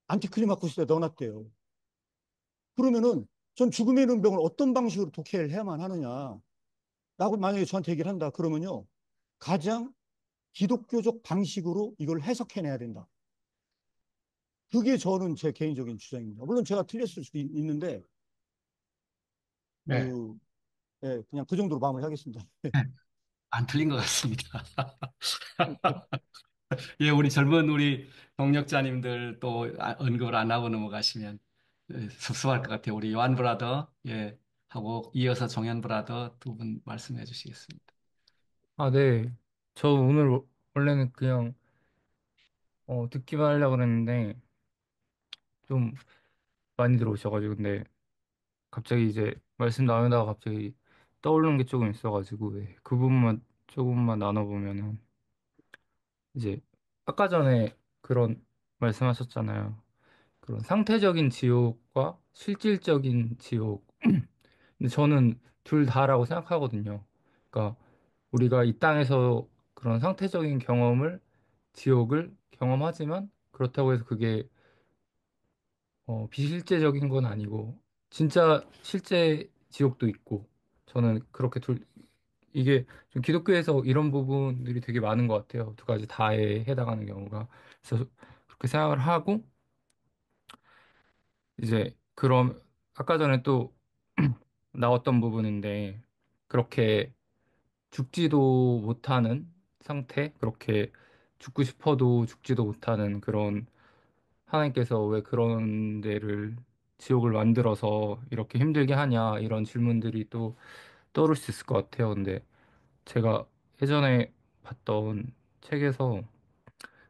안티클리마쿠스에 넣어놨대요. 그러면은 전 죽음의 이른 병을 어떤 방식으로 독해를 해야만 하느냐? 라고 만약에 저한테 얘기를 한다. 그러면요. 가장 기독교적 방식으로 이걸 해석해내야 된다. 그게 저는 제 개인적인 주장입니다. 물론 제가 틀렸을 수도 있는데, 네. 예, 그냥 그 정도로 마무리하겠습니다. 안 틀린 것 같습니다. 예, 우리 젊은 동력자님들 또 언급을 안 하고 넘어가시면 섭섭할 것 같아요. 우리 요한 브라더, 예, 하고 이어서 종현 브라더 두 분 말씀해 주시겠습니다. 아, 네. 저 오늘 원래는 그냥 듣기만 하려고 그랬는데 좀 많이 들어오셔가지고 근데 갑자기 이제 말씀 나누다가 갑자기 떠오르는 게 조금 있어가지고 예, 그 부분만 조금만 나눠보면은 이제 아까 전에 그런 말씀하셨잖아요. 그런 상태적인 지옥과 실질적인 지옥. 근데 저는 둘 다라고 생각하거든요. 그러니까 우리가 이 땅에서 그런 상태적인 경험을 지옥을 경험하지만 그렇다고 해서 그게 비실제적인 건 아니고 진짜 실제 지옥도 있고 저는 그렇게 이게 좀 기독교에서 이런 부분들이 되게 많은 것 같아요. 두 가지 다에 해당하는 경우가. 그래서 그렇게 생각을 하고 이제 그럼 아까 전에 또 나왔던 부분인데 그렇게 죽지도 못하는 상태, 그렇게 죽고 싶어도 죽지도 못하는 그런 하나님께서 왜 그런 데를 지옥을 만들어서 이렇게 힘들게 하냐 이런 질문들이 또 떠오를 수 있을 것 같아요. 근데 제가 예전에 봤던 책에서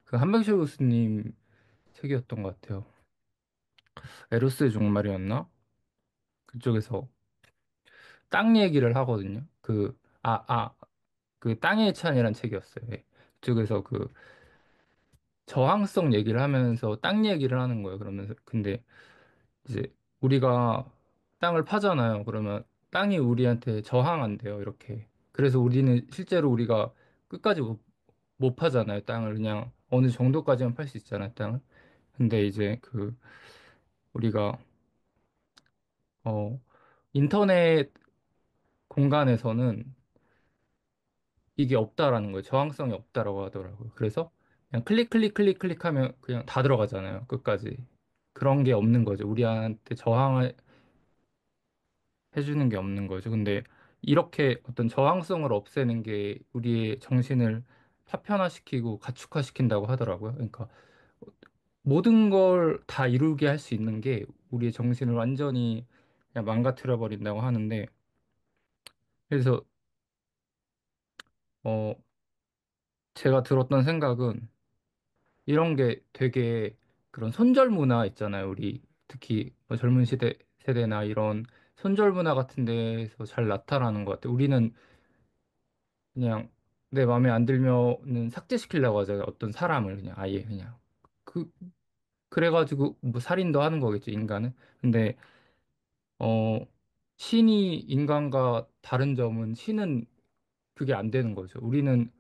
그 한병철 교수님 책이었던 것 같아요. 에로스의 종말이었나? 그쪽에서 땅 얘기를 하거든요. 그 땅의 찬이라는 책이었어요. 예. 그쪽에서 그 저항성 얘기를 하면서 땅 얘기를 하는 거예요. 그러면서 근데 이제 우리가 땅을 파잖아요. 그러면 땅이 우리한테 저항한대요. 이렇게. 그래서 우리는 실제로 우리가 끝까지 못 파잖아요. 땅을 그냥 어느 정도까지만 팔 수 있잖아요. 땅을. 근데 이제 그 우리가 어 인터넷 공간에서는 이게 없다라는 거예요. 저항성이 없다라고 하더라고요. 그래서 그냥 클릭하면 그냥 다 들어가잖아요. 끝까지. 그런 게 없는 거죠. 우리한테 저항을 해주는 게 없는 거죠. 근데 이렇게 어떤 저항성을 없애는 게 우리의 정신을 파편화시키고 가축화시킨다고 하더라고요. 그러니까 모든 걸 다 이루게 할 수 있는 게 우리의 정신을 완전히 그냥 망가뜨려 버린다고 하는데 그래서 어 제가 들었던 생각은 이런 게 되게 그런 손절 문화 있잖아요. 우리 특히 뭐 젊은 세대나 이런 손절 문화 같은 데서 잘 나타나는 것 같아요. 우리는 그냥 내 마음에 안 들면은 삭제시키려고 하잖아요. 어떤 사람을 그냥 아예 그냥 그 그래가지고 뭐 살인도 하는 거겠죠, 인간은. 근데 어 신이 인간과 다른 점은 신은 그게 안 되는 거죠. 우리는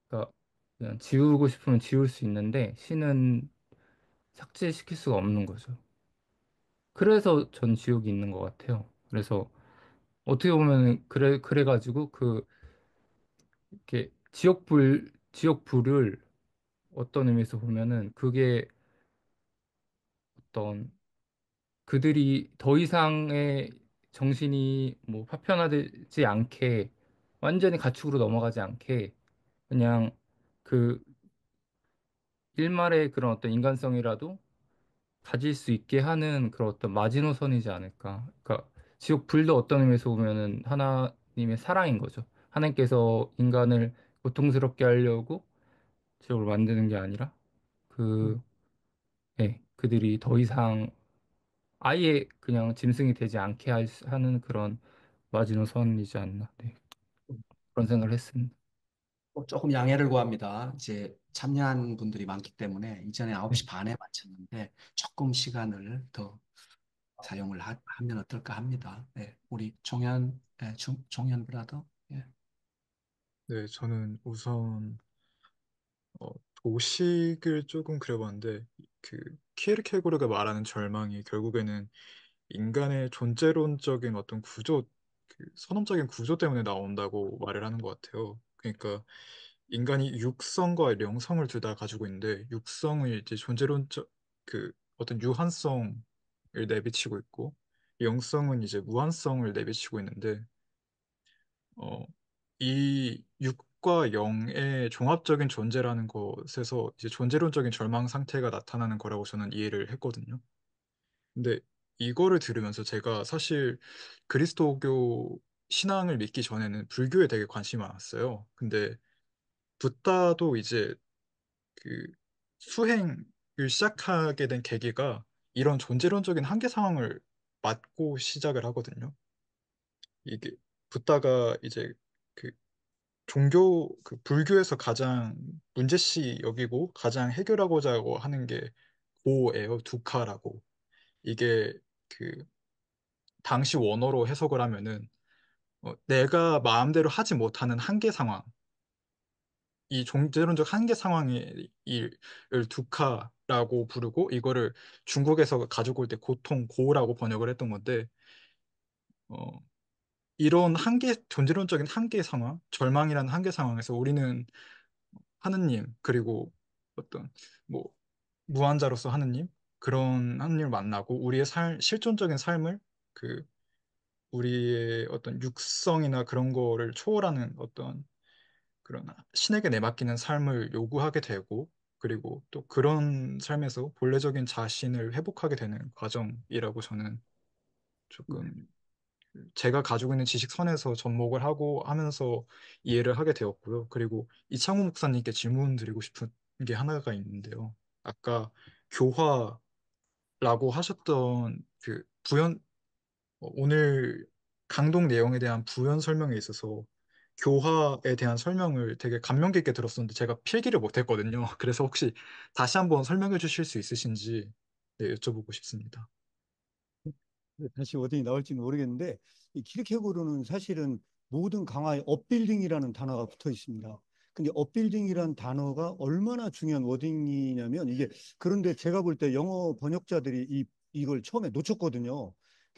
그러니까 그냥 지우고 싶으면 지울 수 있는데 신은 삭제시킬 수가 없는 거죠. 그래서 전 지옥이 있는 것 같아요. 그래서 어떻게 보면 그래가지고 그 이렇게 지옥불을 어떤 의미에서 보면은 그게 어떤 그들이 더 이상의 정신이 뭐 파편화되지 않게 완전히 가축으로 넘어가지 않게 그냥 그 일말의 그런 어떤 인간성이라도 가질 수 있게 하는 그런 어떤 마지노선이지 않을까. 그러니까 지옥 불도 어떤 의미에서 보면은 하나님의 사랑인 거죠. 하나님께서 인간을 고통스럽게 하려고 지옥을 만드는 게 아니라 그, 예, 그들이 더 이상 아예 그냥 짐승이 되지 않게 하는 그런 마지노선이지 않나. 네, 그런 생각을 했습니다. 조금 양해를 구합니다. 이제 참여한 분들이 많기 때문에 이전에 네, 9시 반에 마쳤는데 조금 시간을 더 사용을 하면 어떨까 합니다. 네, 우리 종현 브라더. 예. 네, 저는 우선 어, 도식을 조금 그려봤는데 그 키에르케고르가 말하는 절망이 결국에는 인간의 존재론적인 어떤 구조, 그 선험적인 구조 때문에 나온다고 말을 하는 것 같아요. 그러니까 인간이 육성과 영성을 둘 다 가지고 있는데 육성을 이제 존재론적 그 어떤 유한성을 내비치고 있고 영성은 이제 무한성을 내비치고 있는데 어, 이 6과 0의 종합적인 존재라는 것에서 이제 존재론적인 절망 상태가 나타나는 거라고 저는 이해를 했거든요. 근데 이거를 들으면서 제가 사실 그리스도교 신앙을 믿기 전에는 불교에 되게 관심이 많았어요. 근데 붓다도 이제 그 수행을 시작하게 된 계기가 이런 존재론적인 한계 상황을 맞고 시작을 하거든요. 이게 붓다가 이제 그 종교 그 불교에서 가장 문제시 여기고 가장 해결하고자 하는 게 고예요. 두카라고. 이게 그 당시 원어로 해석을 하면은 내가 마음대로 하지 못하는 한계 상황, 이 존재론적 한계 상황의 이를 두카라고 부르고 이거를 중국에서 가지고 올 때 고통, 고라고 번역을 했던 건데 어, 이런 한계, 존재론적인 한계 상황, 절망이라는 한계 상황에서 우리는 하느님 그리고 어떤 뭐 무한자로서 하느님 그런 하느님을 만나고 우리의 실존적인 삶을 그 우리의 어떤 육성이나 그런 거를 초월하는 어떤 그런 신에게 내맡기는 삶을 요구하게 되고 그리고 또 그런 삶에서 본래적인 자신을 회복하게 되는 과정이라고 저는 조금 제가 가지고 있는 지식 선에서 접목을 하고 하면서 이해를 하게 되었고요. 그리고 이창호 목사님께 질문 드리고 싶은 게 하나가 있는데요. 아까 교화라고 하셨던 그 오늘 강동 내용에 대한 부연 설명에 있어서 교화에 대한 설명을 되게 감명 깊게 들었었는데 제가 필기를 못했거든요. 그래서 혹시 다시 한번 설명해 주실 수 있으신지 네, 여쭤보고 싶습니다. 다시 어디 나올지는 모르겠는데 이 키르케고르는 사실은 모든 강화에 업빌딩이라는 단어가 붙어 있습니다. 근데 업빌딩이라는 단어가 얼마나 중요한 워딩이냐면 이게 그런데 제가 볼 때 영어 번역자들이 이걸 처음에 놓쳤거든요.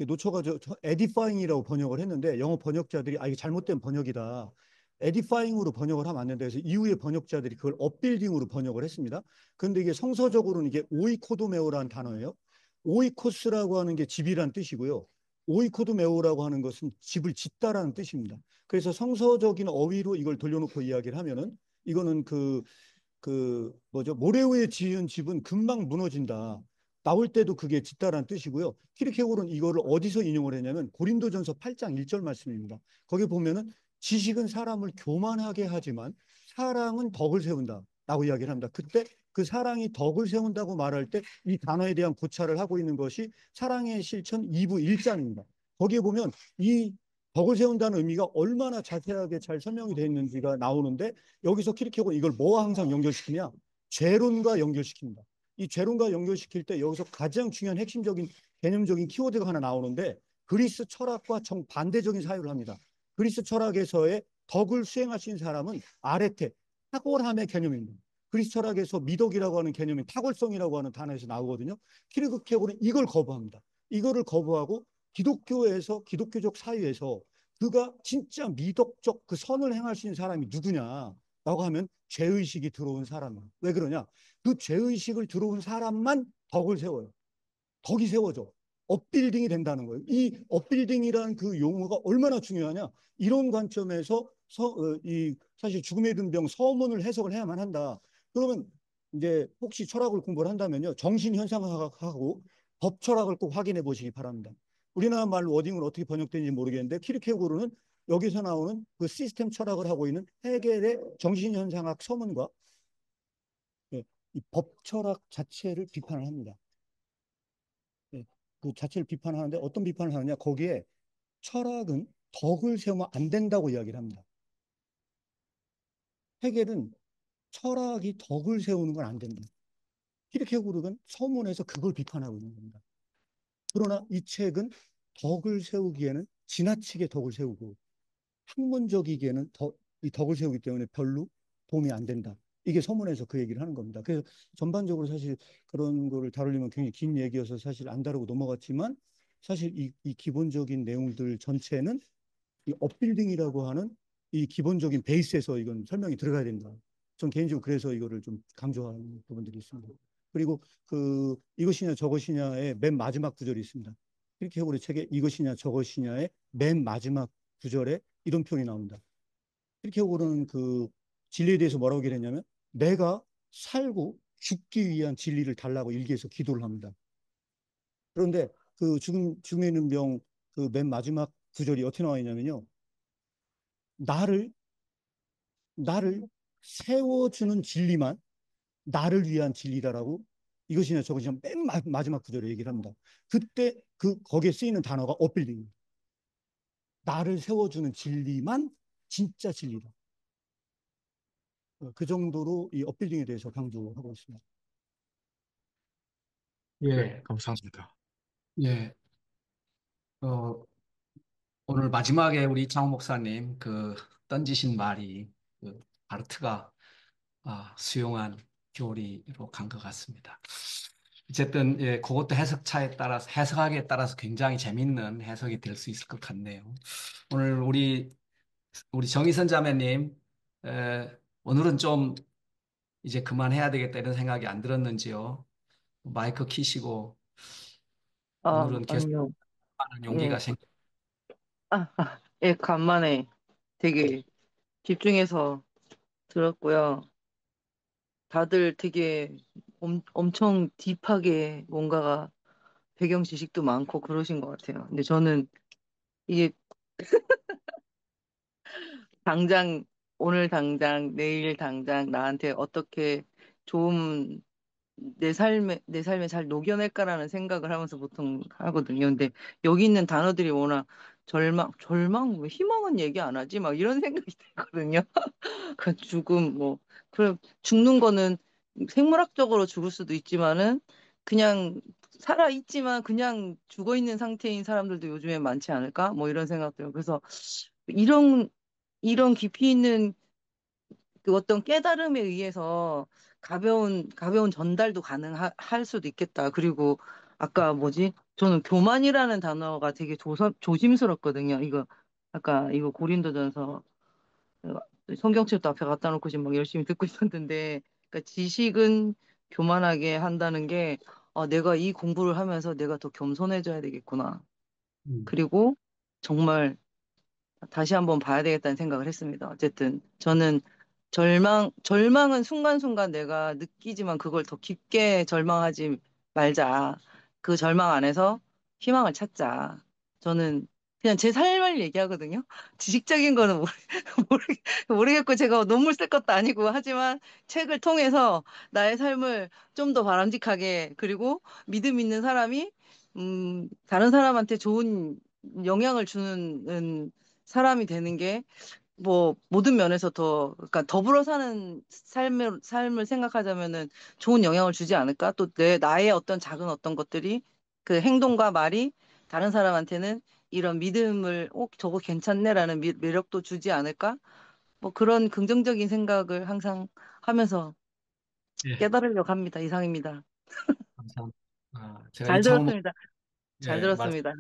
놓쳐가지고 에디파잉이라고 번역을 했는데 영어 번역자들이 이게 잘못된 번역이다. 에디파잉으로 번역을 하면 안 된다. 그래서 이후에 번역자들이 그걸 업빌딩으로 번역을 했습니다. 그런데 이게 성서적으로는 이게 오이코도메오라는 단어예요. 오이코스라고 하는 게 집이란 뜻이고요. 오이코도메오라고 하는 것은 집을 짓다라는 뜻입니다. 그래서 성서적인 어휘로 이걸 돌려놓고 이야기를 하면은 이거는 뭐죠? 모래 위에 지은 집은 금방 무너진다. 나올 때도 그게 짓다라는 뜻이고요. 키르케고르는 이거를 어디서 인용을 했냐면 고린도전서 8장 1절 말씀입니다. 거기 보면은 지식은 사람을 교만하게 하지만 사랑은 덕을 세운다. 라고 이야기를 합니다. 그때 그 사랑이 덕을 세운다고 말할 때 이 단어에 대한 고찰을 하고 있는 것이 사랑의 실천 2부 1장입니다. 거기에 보면 이 덕을 세운다는 의미가 얼마나 자세하게 잘 설명이 되어 있는지가 나오는데 여기서 키르케고는 이걸 뭐와 항상 연결시키냐? 죄론과 연결시킵니다. 이 죄론과 연결시킬 때 여기서 가장 중요한 핵심적인 개념적인 키워드가 하나 나오는데 그리스 철학과 정반대적인 사유를 합니다. 그리스 철학에서의 덕을 수행하신 사람은 아레테, 탁월함의 개념입니다. 그리스 철학에서 미덕이라고 하는 개념이 탁월성이라고 하는 단어에서 나오거든요. 키르케고는 이걸 거부합니다. 이거를 거부하고 기독교에서 기독교적 사유에서 그가 진짜 미덕적 그 선을 행할 수 있는 사람이 누구냐라고 하면 죄의식이 들어온 사람이에요. 왜 그러냐? 그 죄의식을 들어온 사람만 덕을 세워요. 덕이 세워져. 업빌딩이 된다는 거예요. 이 업빌딩이라는 그 용어가 얼마나 중요하냐? 이런 관점에서 사실 죽음에 든 병 서문을 해석을 해야만 한다. 그러면 이제 혹시 철학을 공부를 한다면요. 정신현상학하고 법철학을 꼭 확인해 보시기 바랍니다. 우리나라 말로 워딩을 어떻게 번역되는지 모르겠는데 키르케고르는 여기서 나오는 그 시스템 철학을 하고 있는 헤겔의 정신현상학 서문과 이 법철학 자체를 비판을 합니다. 그 자체를 비판하는데 어떤 비판을 하느냐? 거기에 철학은 덕을 세우면 안 된다고 이야기를 합니다. 헤겔은 철학이 덕을 세우는 건 안 된다. 키르케고르는 서문에서 그걸 비판하고 있는 겁니다. 그러나 이 책은 덕을 세우기에는 지나치게 덕을 세우고 학문적이기에는 이 덕을 세우기 때문에 별로 도움이 안 된다. 이게 서문에서 그 얘기를 하는 겁니다. 그래서 전반적으로 사실 그런 거를 다루려면 굉장히 긴 얘기여서 사실 안 다루고 넘어갔지만 사실 이 기본적인 내용들 전체는 이 업빌딩이라고 하는 이 기본적인 베이스에서 이건 설명이 들어가야 된다. 전 개인적으로 그래서 이거를 좀 강조하는 부분들이 있습니다. 그리고 이것이냐 저것이냐의 맨 마지막 구절이 있습니다. 이렇게 우리 책에 이것이냐 저것이냐의 맨 마지막 구절에 이런 표현이 나옵니다. 키르케고르는 그 진리에 대해서 뭐라고 얘기했냐면 내가 살고 죽기 위한 진리를 달라고 일기에서 기도를 합니다. 그런데 그 죽음에 있는 병 그 맨 마지막 구절이 어떻게 나와 있냐면요. 나를 나를 세워주는 진리만 나를 위한 진리다라고 이것이냐 저것이냐 맨 마지막 구절에 얘기를 합니다. 그때 그 거기에 쓰이는 단어가 업빌딩입니다. 나를 세워주는 진리만 진짜 진리다. 그 정도로 이 업빌딩에 대해서 강조하고 있습니다. 네, 예, 감사합니다. 예. 어, 오늘 마지막에 우리 이창호 목사님 그 던지신 말이 그 바르트가 수용한 교리로 간 것 같습니다. 어쨌든 예, 그것도 해석차에 따라서 해석하기에 따라서 굉장히 재밌는 해석이 될 수 있을 것 같네요. 오늘 우리 정의선 자매님 오늘은 좀 이제 그만해야 되겠다 이런 생각이 안 들었는지요? 마이크 키시고 오늘은 계속 아니요. 하는 예. 용기가 예, 간만에 되게 집중해서 들었고요. 다들 되게 엄청 딥하게 뭔가가 배경 지식도 많고 그러신 것 같아요. 근데 저는 이게 당장, 오늘 당장, 내일 당장 나한테 어떻게 좋은 내 삶에 잘 녹여낼까라는 생각을 하면서 보통 하거든요. 근데 여기 있는 단어들이 워낙 절망, 왜 희망은 얘기 안 하지? 막 이런 생각이 들거든요. 그 죽음, 뭐, 그래, 죽는 거는 생물학적으로 죽을 수도 있지만은 그냥 살아있지만 그냥 죽어 있는 상태인 사람들도 요즘에 많지 않을까? 뭐 이런 생각들요. 그래서 이런, 이런 깊이 있는 그 어떤 깨달음에 의해서 가벼운 전달도 가능할 수도 있겠다. 그리고 아까 뭐지? 저는 교만이라는 단어가 되게 조심스럽거든요. 아까 이거 고린도전서 성경책도 앞에 갖다 놓고 지금 막 열심히 듣고 있었는데, 그러니까 지식은 교만하게 한다는 게, 내가 이 공부를 하면서 내가 더 겸손해져야 되겠구나. 생 그리고 정말 다시 한번 봐야 되겠다는 생각을 했습니다. 어쨌든 저는 절망은 순간순간 내가 느끼지만 그걸 더 깊게 절망하지 말자. 그 절망 안에서 희망을 찾자. 저는 그냥 제 삶을 얘기하거든요. 지식적인 거는 모르, 모르겠고 제가 논문 쓸 것도 아니고 하지만 책을 통해서 나의 삶을 좀 더 바람직하게 그리고 믿음 있는 사람이 다른 사람한테 좋은 영향을 주는 사람이 되는 게 뭐 모든 면에서 그러니까 더불어 사는 삶을 생각하자면은 좋은 영향을 주지 않을까? 또 나의 어떤 작은 어떤 것들이 그 행동과 말이 다른 사람한테는 이런 믿음을 저거 괜찮네라는 매력도 주지 않을까? 뭐 그런 긍정적인 생각을 항상 하면서 예, 깨달으려고 합니다. 이상입니다. 감사합니다. 제가 잘 들었습니다. 잘 예, 들었습니다.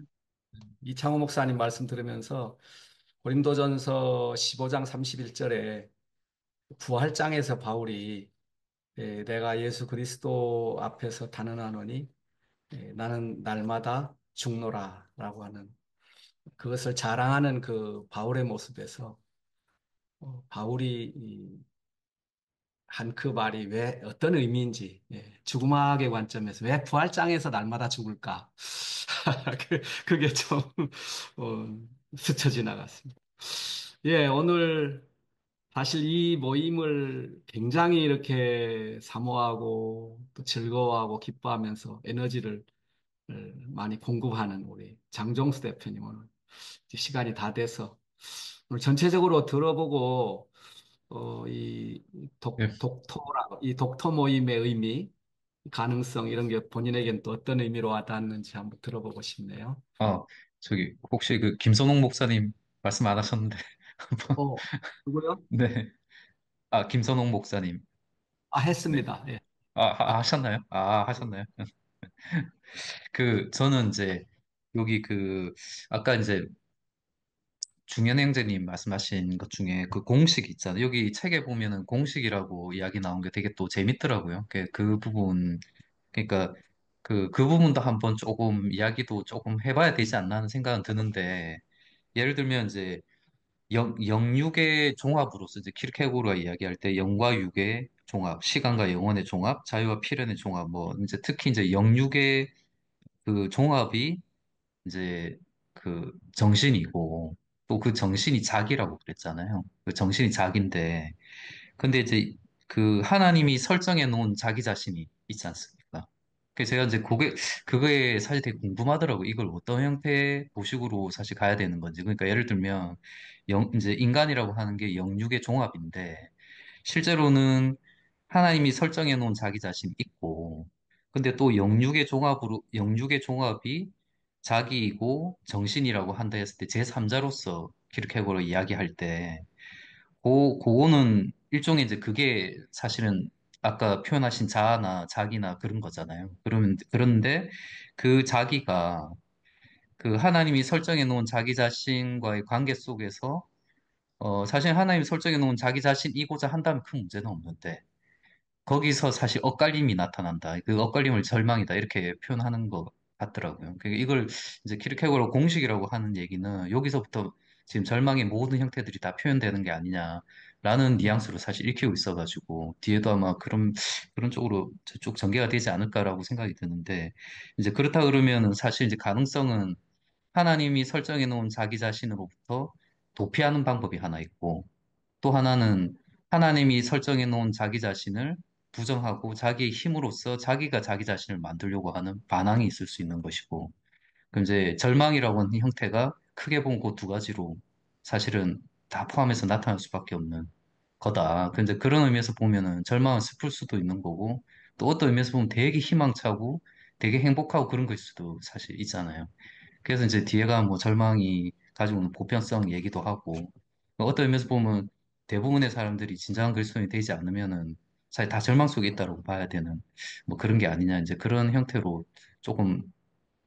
이창호 목사님 말씀 들으면서 고린도전서 15장 31절에 부활장에서 바울이 내가 예수 그리스도 앞에서 단언하노니 나는 날마다 죽노라라고 하는 그것을 자랑하는 그 바울의 모습에서 바울이 한 그 말이 왜 어떤 의미인지 죽음학의 관점에서 왜 부활장에서 날마다 죽을까 그게 좀 스쳐 지나갔습니다. 예, 오늘 사실 이 모임을 굉장히 이렇게 사모하고 또 즐거워하고 기뻐하면서 에너지를 많이 공급하는 우리 장정수 대표님 오늘 시간이 다 돼서 오늘 전체적으로 들어보고 이 예. 이 독터 모임의 의미, 가능성 이런 게 본인에겐 또 어떤 의미로 와닿았는지 한번 들어보고 싶네요. 아, 저기, 혹시 그 김선홍 목사님 말씀 안 하셨는데, 한번, 어, 누구요? 네. 아, 김선홍 목사님. 네. 했습니다. 예. 하셨나요? 하셨나요? 저는 이제, 여기 아까 이제, 중현 형제님 말씀하신 것 중에 그 공식 있잖아요. 여기 책에 보면은 공식이라고 이야기 나온 게 되게 또 재밌더라고요. 그 부분, 그러니까 그 부분도 한번 조금 이야기도 조금 해봐야 되지 않나 하는 생각은 드는데, 예를 들면 이제 영육의 종합으로서 이제 키르케고르가 이야기할 때 영과 육의 종합, 시간과 영혼의 종합, 자유와 필연의 종합, 뭐 이제 특히 이제 영육의 그 종합이 이제 그 정신이고 또 그 정신이 자기라고 그랬잖아요. 그 정신이 자기인데 근데 이제 그 하나님이 설정해 놓은 자기 자신이 있지 않습니까? 그래서 제가 이제 그거에 사실 되게 궁금하더라고요. 이걸 어떤 형태의 도식으로 사실 가야 되는 건지. 그러니까 예를 들면 이제 인간이라고 하는 게 영육의 종합인데 실제로는 하나님이 설정해 놓은 자기 자신이 있고 근데 또 영육의 종합이 자기이고 정신이라고 한다 했을 때 제3자로서 키르케고르 이야기할 때 그거는 일종의 이제 그게 사실은 아까 표현하신 자아나 자기나 그런 거잖아요. 그런데 그 자기가 그 하나님이 설정해 놓은 자기 자신과의 관계 속에서 사실 하나님이 설정해 놓은 자기 자신이고자 한다면 큰 문제는 없는데 거기서 사실 엇갈림이 나타난다. 그 엇갈림을 절망이다. 이렇게 표현하는 것 같더라고요. 그러니까 이걸 이제 키르케고르 공식이라고 하는 얘기는 여기서부터 지금 절망의 모든 형태들이 다 표현되는 게 아니냐라는 뉘앙스로 사실 읽히고 있어가지고 뒤에도 아마 그런 쪽으로 쭉 전개가 되지 않을까라고 생각이 드는데 이제 그렇다 그러면은 사실 이제 가능성은 하나님이 설정해 놓은 자기 자신으로부터 도피하는 방법이 하나 있고 또 하나는 하나님이 설정해 놓은 자기 자신을 부정하고 자기의 힘으로써 자기가 자기 자신을 만들려고 하는 반항이 있을 수 있는 것이고, 그 이제 절망이라고 하는 형태가 크게 본 그 두 가지로 사실은 다 포함해서 나타날 수밖에 없는 거다. 그 이제 그런 의미에서 보면은 절망은 슬플 수도 있는 거고, 또 어떤 의미에서 보면 되게 희망차고 되게 행복하고 그런 것일 수도 사실 있잖아요. 그래서 이제 뒤에가 뭐 절망이 가지고 있는 보편성 얘기도 하고 어떤 의미에서 보면 대부분의 사람들이 진정한 그리스도인이 되지 않으면은 사실 다 절망 속에 있다고 봐야 되는 뭐 그런 게 아니냐 이제 그런 형태로 조금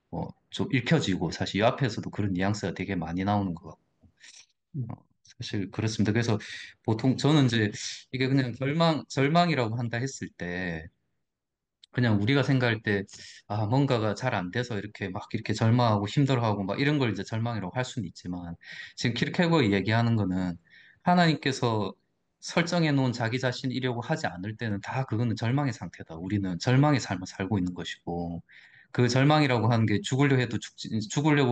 뭐 좀 읽혀지고 사실 이 앞에서도 그런 뉘앙스가 되게 많이 나오는 것 같고 사실 그렇습니다. 그래서 보통 저는 이제 이게 그냥 절망이라고 한다 했을 때 그냥 우리가 생각할 때, 아, 뭔가가 잘 안 돼서 이렇게 막 이렇게 절망하고 힘들어하고 막 이런 걸 이제 절망이라고 할 수는 있지만, 지금 키르케고르 얘기하는 거는 하나님께서 설정해 놓은 자기 자신이려고 하지 않을 때는 다 그거는 절망의 상태다. 우리는 절망의 삶을 살고 있는 것이고, 그 절망이라고 하는 게 죽으려고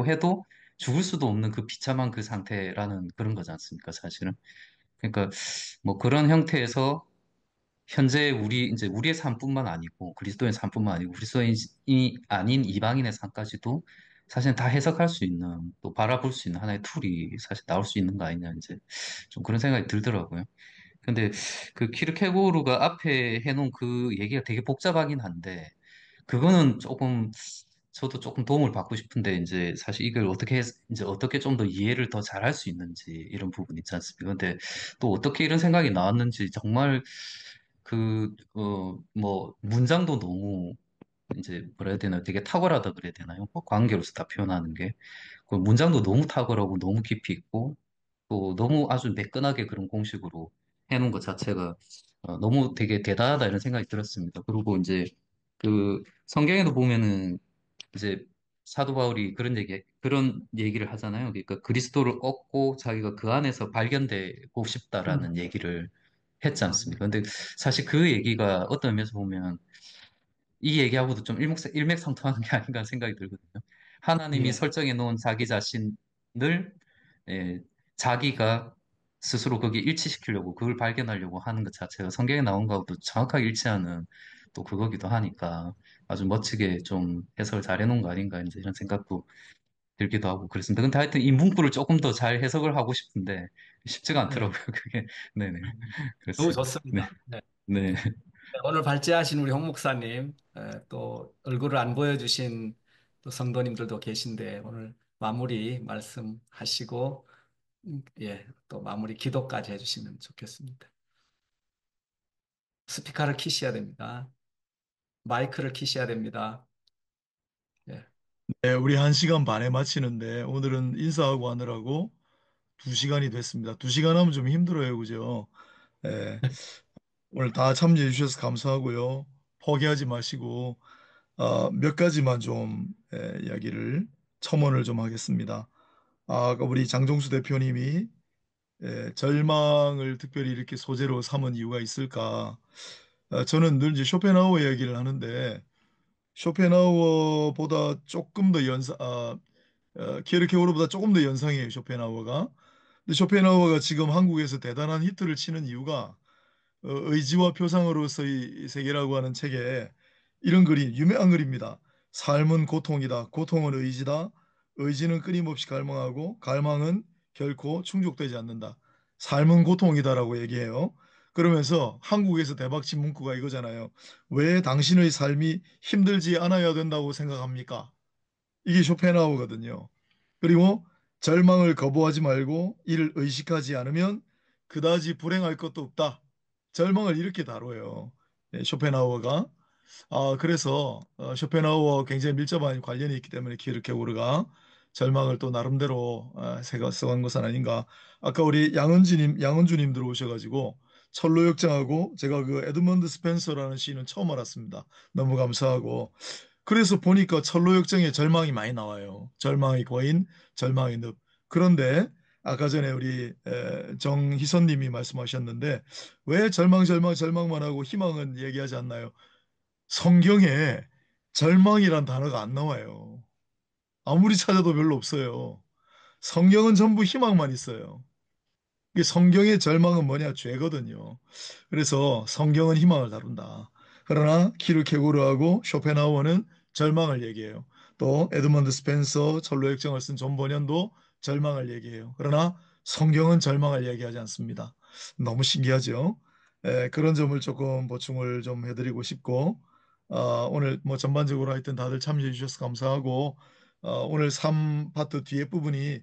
해도 죽을 수도 없는 그 비참한 그 상태라는 그런 거지 않습니까, 사실은. 그러니까 뭐 그런 형태에서 현재 이제 우리의 삶뿐만 아니고 그리스도의 삶뿐만 아니고 그리스도인이 아닌 이방인의 삶까지도 사실 다 해석할 수 있는 또 바라볼 수 있는 하나의 툴이 사실 나올 수 있는 거 아니냐 이제 좀 그런 생각이 들더라고요. 근데 그 키르케고르가 앞에 해놓은 그 얘기가 되게 복잡하긴 한데 그거는 조금 저도 조금 도움을 받고 싶은데 이제 사실 이걸 이제 어떻게 좀 더 이해를 더 잘할 수 있는지 이런 부분 있지 않습니까? 근데 또 어떻게 이런 생각이 나왔는지 정말 뭐 문장도 너무 이제 뭐라 해야 되나 되게 탁월하다 그래야 되나요? 뭐 관계로서 다 표현하는 게 그 문장도 너무 탁월하고 너무 깊이 있고 또 너무 아주 매끈하게 그런 공식으로 해놓은 것 자체가 너무 되게 대단하다 이런 생각이 들었습니다. 그리고 이제 그 성경에도 보면은 이제 사도 바울이 그런 얘기를 하잖아요. 그러니까 그리스도를 얻고 자기가 그 안에서 발견되고 싶다라는 얘기를 했지 않습니까? 근데 사실 그 얘기가 어떤 의미에서 보면 이 얘기하고도 좀 일맥상통하는 게 아닌가 하는 생각이 들거든요. 하나님이 예. 설정해 놓은 자기 자신을 예, 자기가 스스로 거기에 일치시키려고 그걸 발견하려고 하는 것 자체가 성경에 나온 거하고도 정확하게 일치하는 또 그거기도 하니까 아주 멋지게 좀 해석을 잘 해놓은 거 아닌가 이제 이런 생각도 들기도 하고 그렇습니다. 근데 하여튼 이 문구를 조금 더 잘 해석을 하고 싶은데 쉽지가 네. 않더라고요. 그게 네네 너무 그렇습니다. 네 좋습니다. 네. 네. 네, 오늘 발제하신 우리 홍 목사님, 또 얼굴을 안 보여주신 또 성도님들도 계신데 오늘 마무리 말씀하시고, 예, 또 마무리 기도까지 해주시면 좋겠습니다. 스피커를 키셔야 됩니다. 마이크를 키셔야 됩니다. 예. 네, 우리 1시간 반에 마치는데 오늘은 인사하고 하느라고 2시간이 됐습니다. 2시간 하면 좀 힘들어요, 그죠? 네, 오늘 다 참여해 주셔서 감사하고요. 포기하지 마시고 몇 가지만 좀 이야기를 첨언을 좀 하겠습니다. 아까 우리 장종수 대표님이 절망을 특별히 이렇게 소재로 삼은 이유가 있을까? 저는 늘 이제 쇼펜하우어 이야기를 하는데 쇼펜하우어보다 조금 더 키르케고르보다 조금 더 연상이에요, 쇼펜하우어가. 근데 쇼펜하우어가 지금 한국에서 대단한 히트를 치는 이유가 의지와 표상으로서의 세계라고 하는 책에 이런 글이 유명한 글입니다. 삶은 고통이다. 고통은 의지다. 의지는 끊임없이 갈망하고 갈망은 결코 충족되지 않는다. 삶은 고통이다라고 얘기해요. 그러면서 한국에서 대박친 문구가 이거잖아요. 왜 당신의 삶이 힘들지 않아야 된다고 생각합니까? 이게 쇼펜하우거든요. 그리고 절망을 거부하지 말고 이를 의식하지 않으면 그다지 불행할 것도 없다. 절망을 이렇게 다뤄요. 쇼펜하우어가. 그래서 쇼펜하우어 굉장히 밀접한 관련이 있기 때문에 키르케고르가 절망을 또 나름대로 써간 것은 아닌가. 아까 우리 양은주님 들어오셔가지고 철로역정하고 제가 그 에드먼드 스펜서라는 시인은 처음 알았습니다. 너무 감사하고. 그래서 보니까 철로역정에 절망이 많이 나와요. 절망의 거인, 절망의 늪. 그런데 아까 전에 우리 정희선님이 말씀하셨는데 왜 절망만 하고 희망은 얘기하지 않나요? 성경에 절망이란 단어가 안 나와요. 아무리 찾아도 별로 없어요. 성경은 전부 희망만 있어요. 이게 성경의 절망은 뭐냐? 죄거든요. 그래서 성경은 희망을 다룬다. 그러나 키르케고르하고 쇼펜하우어는 절망을 얘기해요. 또 에드먼드 스펜서, 철로역정을 쓴 존 버년도 절망을 얘기해요. 그러나 성경은 절망을 얘기하지 않습니다. 너무 신기하죠? 그런 점을 조금 보충을 좀 해드리고 싶고 오늘 뭐 전반적으로 하여튼 다들 참여해 주셔서 감사하고 오늘 3파트 뒤에 부분이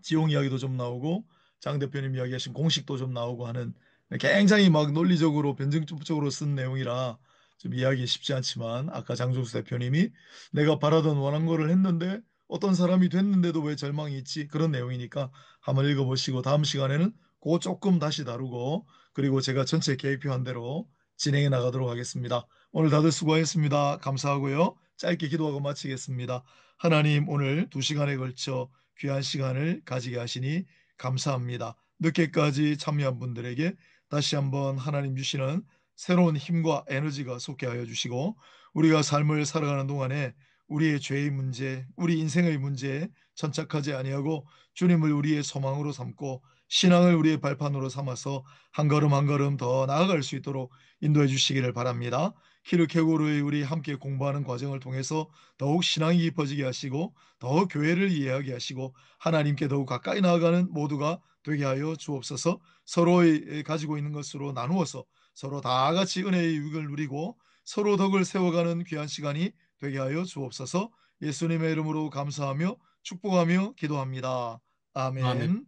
지용 이야기도 좀 나오고 장 대표님 이야기하신 공식도 좀 나오고 하는 굉장히 막 논리적으로 변증적으로 쓴 내용이라 좀 이해하기 쉽지 않지만 아까 장종수 대표님이 내가 바라던 원한 거를 했는데 어떤 사람이 됐는데도 왜 절망이 있지? 그런 내용이니까 한번 읽어보시고 다음 시간에는 그거 조금 다시 다루고 그리고 제가 전체 계획표한 대로 진행해 나가도록 하겠습니다. 오늘 다들 수고하셨습니다. 감사하고요. 짧게 기도하고 마치겠습니다. 하나님 오늘 2시간에 걸쳐 귀한 시간을 가지게 하시니 감사합니다. 늦게까지 참여한 분들에게 다시 한번 하나님 주시는 새로운 힘과 에너지가 솟게 하여 주시고 우리가 삶을 살아가는 동안에 우리의 죄의 문제, 우리 인생의 문제에 천착하지 아니하고 주님을 우리의 소망으로 삼고 신앙을 우리의 발판으로 삼아서 한 걸음 한 걸음 더 나아갈 수 있도록 인도해 주시기를 바랍니다. 키르케고르의 우리 함께 공부하는 과정을 통해서 더욱 신앙이 깊어지게 하시고 더 교회를 이해하게 하시고 하나님께 더욱 가까이 나아가는 모두가 되게 하여 주옵소서. 서로의 가지고 있는 것으로 나누어서 서로 다 같이 은혜의 유익을 누리고 서로 덕을 세워가는 귀한 시간이 되게 하여 주옵소서. 예수님의 이름으로 감사하며 축복하며 기도합니다. 아멘. 아멘.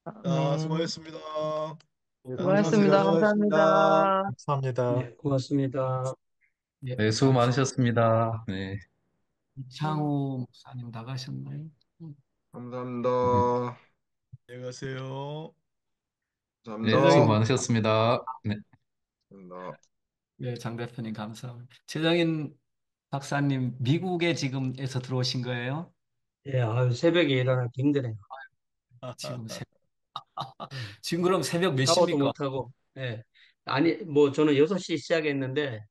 자, 네. 수고하셨습니다. 예, 수고하셨습니다. 수고하셨습니다. 감사합니다. 감사합니다. 네, 고맙습니다. 예, 네, 수고 많으셨습니다. 네. 이창호 목사님 나가셨나요? 감사합니다. 안녕히 가세요. 네, 수고 최정인, 감사합니다. 많으셨습니다. 네. 감사합니다. 예, 장 대표님 감사합니다. 최정인 박사님 미국에 지금에서 들어오신 거예요? 예, 새벽에 일어나기 힘드네요. 지금 예, 지금 그럼 새벽 몇 샤워도 시입니까? 못하고, 예. 아니, 뭐, 저는 6시 시작했는데,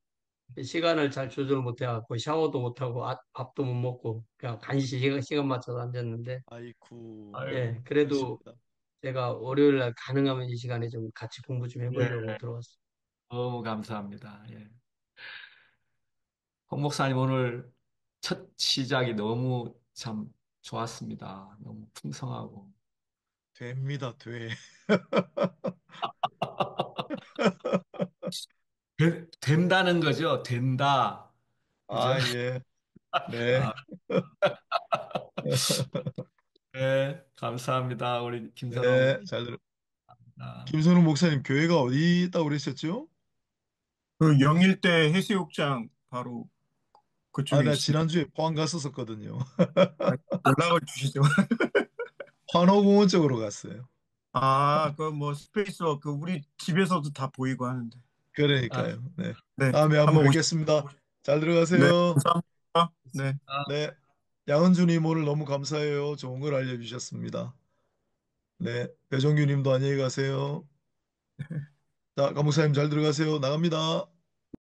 시간을 잘 조절 못해갖고, 샤워도 못하고, 밥도 못 먹고, 그냥 간신히 시간 맞춰서 앉았는데, 아이쿠, 아유, 예, 그래도 그렇습니다. 제가 월요일 날 가능하면 이 시간에 좀 같이 공부 좀 예, 해보려고 들어왔어요. 너무 감사합니다. 예. 홍 목사님 오늘 첫 시작이 너무 참 좋았습니다. 너무 풍성하고. 됩니다, 돼. 된다는 거죠. 된다. 그죠? 예. 네. 아, 네, 감사합니다. 우리 김선호 네, 잘 들어. 목사. 김선우 목사님 교회가 어디 있다고 그러셨죠? 그 영일대 해수욕장 바로 그쪽에 나 있습니다. 지난주에 포항 갔었거든요. 아, 연락을 주시죠. 환호공원 쪽으로 갔어요. 아, 그 뭐 스페이스워크 그 우리 집에서도 다 보이고 하는데. 아, 그러니까요. 네. 네, 다음에 한번 한번 뵙겠습니다. 잘 네, 들어가세요. 감사합니다. 네. 네. 양은주님 오늘 너무 감사해요. 좋은 걸 알려주셨습니다. 네, 배정규 님도 안녕히 가세요. 자, 감독사님 잘 들어가세요. 나갑니다.